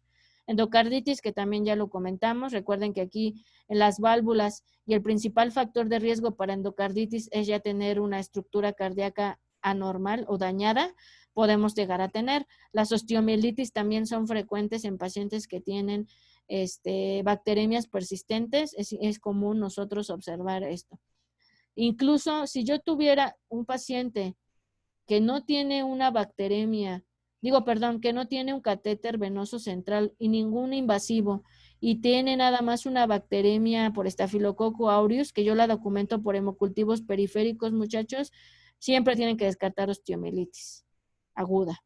Endocarditis, que también ya lo comentamos, recuerden que aquí en las válvulas y el principal factor de riesgo para endocarditis es ya tener una estructura cardíaca anormal o dañada, podemos llegar a tener. Las osteomielitis también son frecuentes en pacientes que tienen bacteremias persistentes, es común nosotros observar esto. Incluso si yo tuviera un paciente que no tiene una bacteremia, que no tiene un catéter venoso central y ningún invasivo, y tiene nada más una bacteremia por Staphylococcus aureus, que yo la documento por hemocultivos periféricos, muchachos, siempre tienen que descartar osteomielitis aguda.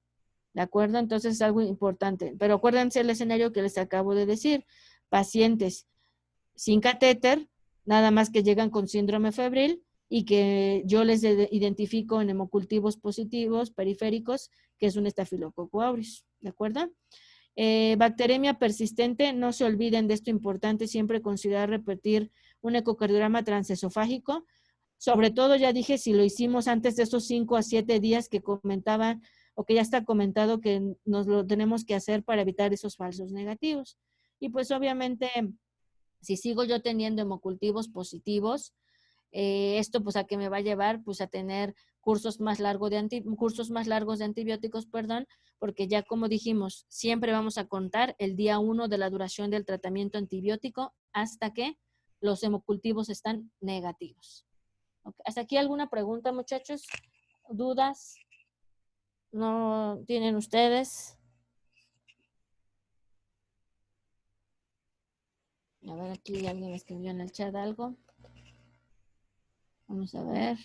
¿De acuerdo? Entonces es algo importante. Pero acuérdense el escenario que les acabo de decir. Pacientes sin catéter, nada más que llegan con síndrome febril y que yo les identifico en hemocultivos positivos periféricos, que es un Staphylococcus aureus. ¿De acuerdo? Bacteremia persistente, no se olviden de esto importante, siempre considerar repetir un ecocardiograma transesofágico. Sobre todo, ya dije, si lo hicimos antes de esos 5 a 7 días que comentaban, o que ya está comentado que nos lo tenemos que hacer para evitar esos falsos negativos. Y pues obviamente, si sigo yo teniendo hemocultivos positivos, esto pues a qué me va a llevar, pues a tener cursos más largos de antibióticos, porque ya como dijimos, siempre vamos a contar el día 1 de la duración del tratamiento antibiótico hasta que los hemocultivos están negativos. Okay. ¿Hasta aquí alguna pregunta, muchachos? ¿Dudas? ¿No tienen ustedes? A ver, aquí alguien escribió en el chat algo. Vamos a ver.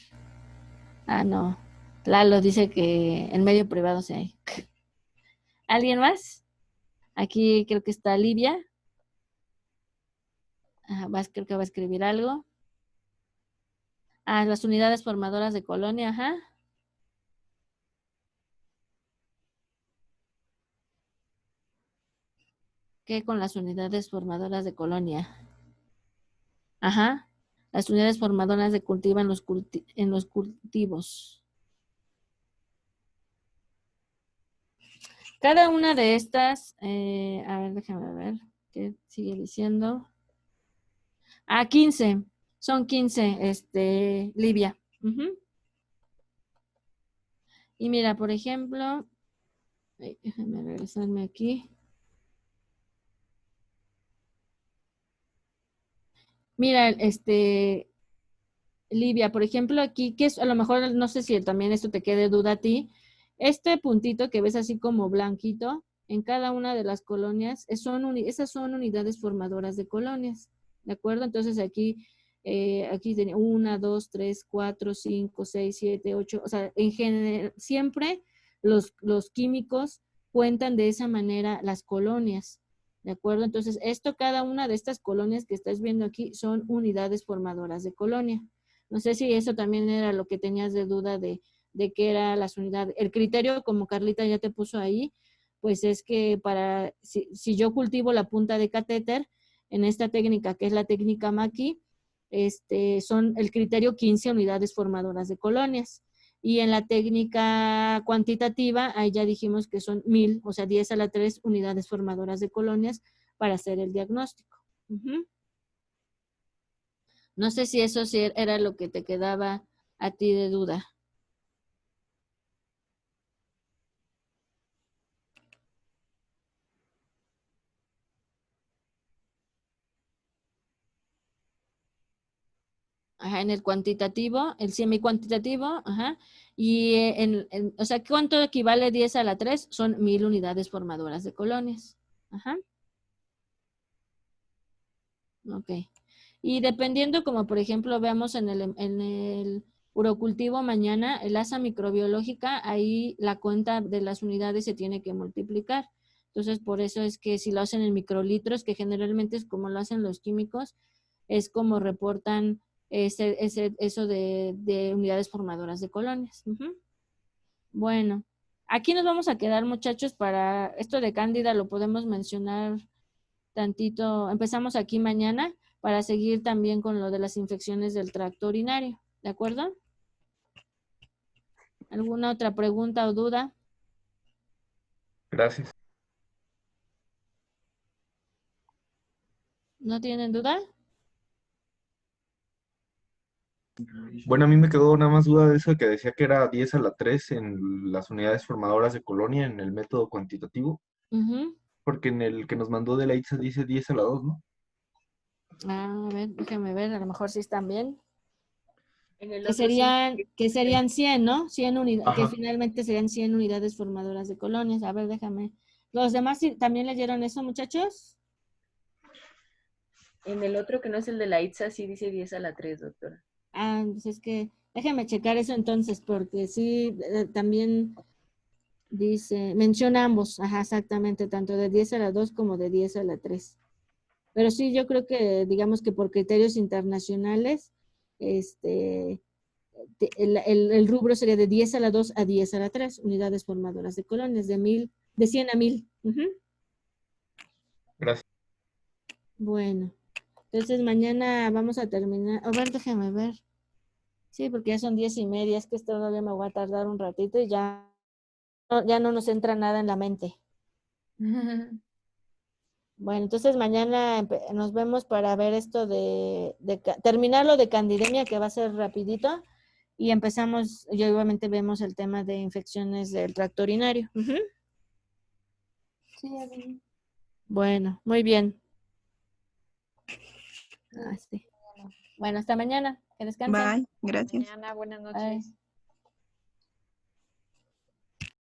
Ah, no. Lalo dice que en medio privado sí hay. ¿Alguien más? Aquí creo que está Livia. Creo que va a escribir algo. Las unidades formadoras de colonia, ajá. ¿Qué con las unidades formadoras de colonia? Ajá. Las unidades formadoras de cultivo en los cultivos. Cada una de estas, a ver, déjame ver, ¿qué sigue diciendo? 15. Son 15, Livia. Y mira, por ejemplo, déjame regresarme aquí. Mira, Livia, por ejemplo, aquí, que es, a lo mejor, no sé si también esto te quede duda a ti, este puntito que ves así como blanquito, en cada una de las colonias, esas son unidades formadoras de colonias, ¿de acuerdo? Entonces aquí tenía 1, 2, 3, 4, 5, 6, 7, 8, o sea, en general, siempre los químicos cuentan de esa manera las colonias, ¿de acuerdo? Entonces, cada una de estas colonias que estás viendo aquí son unidades formadoras de colonia. No sé si eso también era lo que tenías de duda de qué era las unidades. El criterio, como Carlita ya te puso ahí, pues es que si yo cultivo la punta de catéter, en esta técnica, que es la técnica Mackey, son el criterio 15 unidades formadoras de colonias. Y en la técnica cuantitativa, ahí ya dijimos que son 1000, o sea, 10 a la 3 unidades formadoras de colonias para hacer el diagnóstico. No sé si eso sí era lo que te quedaba a ti de duda. Ajá, en el cuantitativo, el semicuantitativo, ajá, y o sea, ¿cuánto equivale 10 a la 3? Son 1000 unidades formadoras de colonias. Ajá. Ok. Y dependiendo, como por ejemplo veamos en el urocultivo mañana, el asa microbiológica, ahí la cuenta de las unidades se tiene que multiplicar. Entonces, por eso es que si lo hacen en microlitros, que generalmente es como lo hacen los químicos, es como reportan eso de unidades formadoras de colonias. Bueno, aquí nos vamos a quedar, muchachos, para esto de Cándida lo podemos mencionar tantito. Empezamos aquí mañana para seguir también con lo de las infecciones del tracto urinario. ¿De acuerdo? ¿Alguna otra pregunta o duda? Gracias. ¿No tienen duda? Bueno, a mí me quedó nada más duda de eso que decía que era 10 a la 3 en las unidades formadoras de colonia en el método cuantitativo, porque en el que nos mandó de la ITSA dice 10 a la 2, ¿no? A ver, déjame ver, a lo mejor sí están bien. En el Que otro sí. serían 100, ¿no? 100 unidades, que Ajá. finalmente serían 100 unidades formadoras de colonias. A ver, déjame. ¿Los demás también leyeron eso, muchachos? En el otro que no es el de la ITSA sí dice 10 a la 3, doctora. Ah, entonces es que déjame checar eso entonces, porque sí, también dice, menciona ambos, ajá, exactamente, tanto de 10 a la 2 como de 10 a la 3. Pero sí, yo creo que, digamos que por criterios internacionales, el rubro sería de 10 a la 2 a 10 a la 3, unidades formadoras de colonias, de 100 a 1000. Gracias. Bueno, entonces mañana vamos a terminar. A ver, déjame ver. Sí, porque ya son 10:30, es que todavía me voy a tardar un ratito y ya no nos entra nada en la mente. Bueno, entonces mañana nos vemos para ver esto terminar lo de candidemia, que va a ser rapidito, y empezamos, y obviamente vemos el tema de infecciones del tracto urinario. Sí, ya vi. Bueno, muy bien. Sí. Bueno, hasta mañana. Que descansen. Bye, gracias. Mañana, buenas noches. Bye.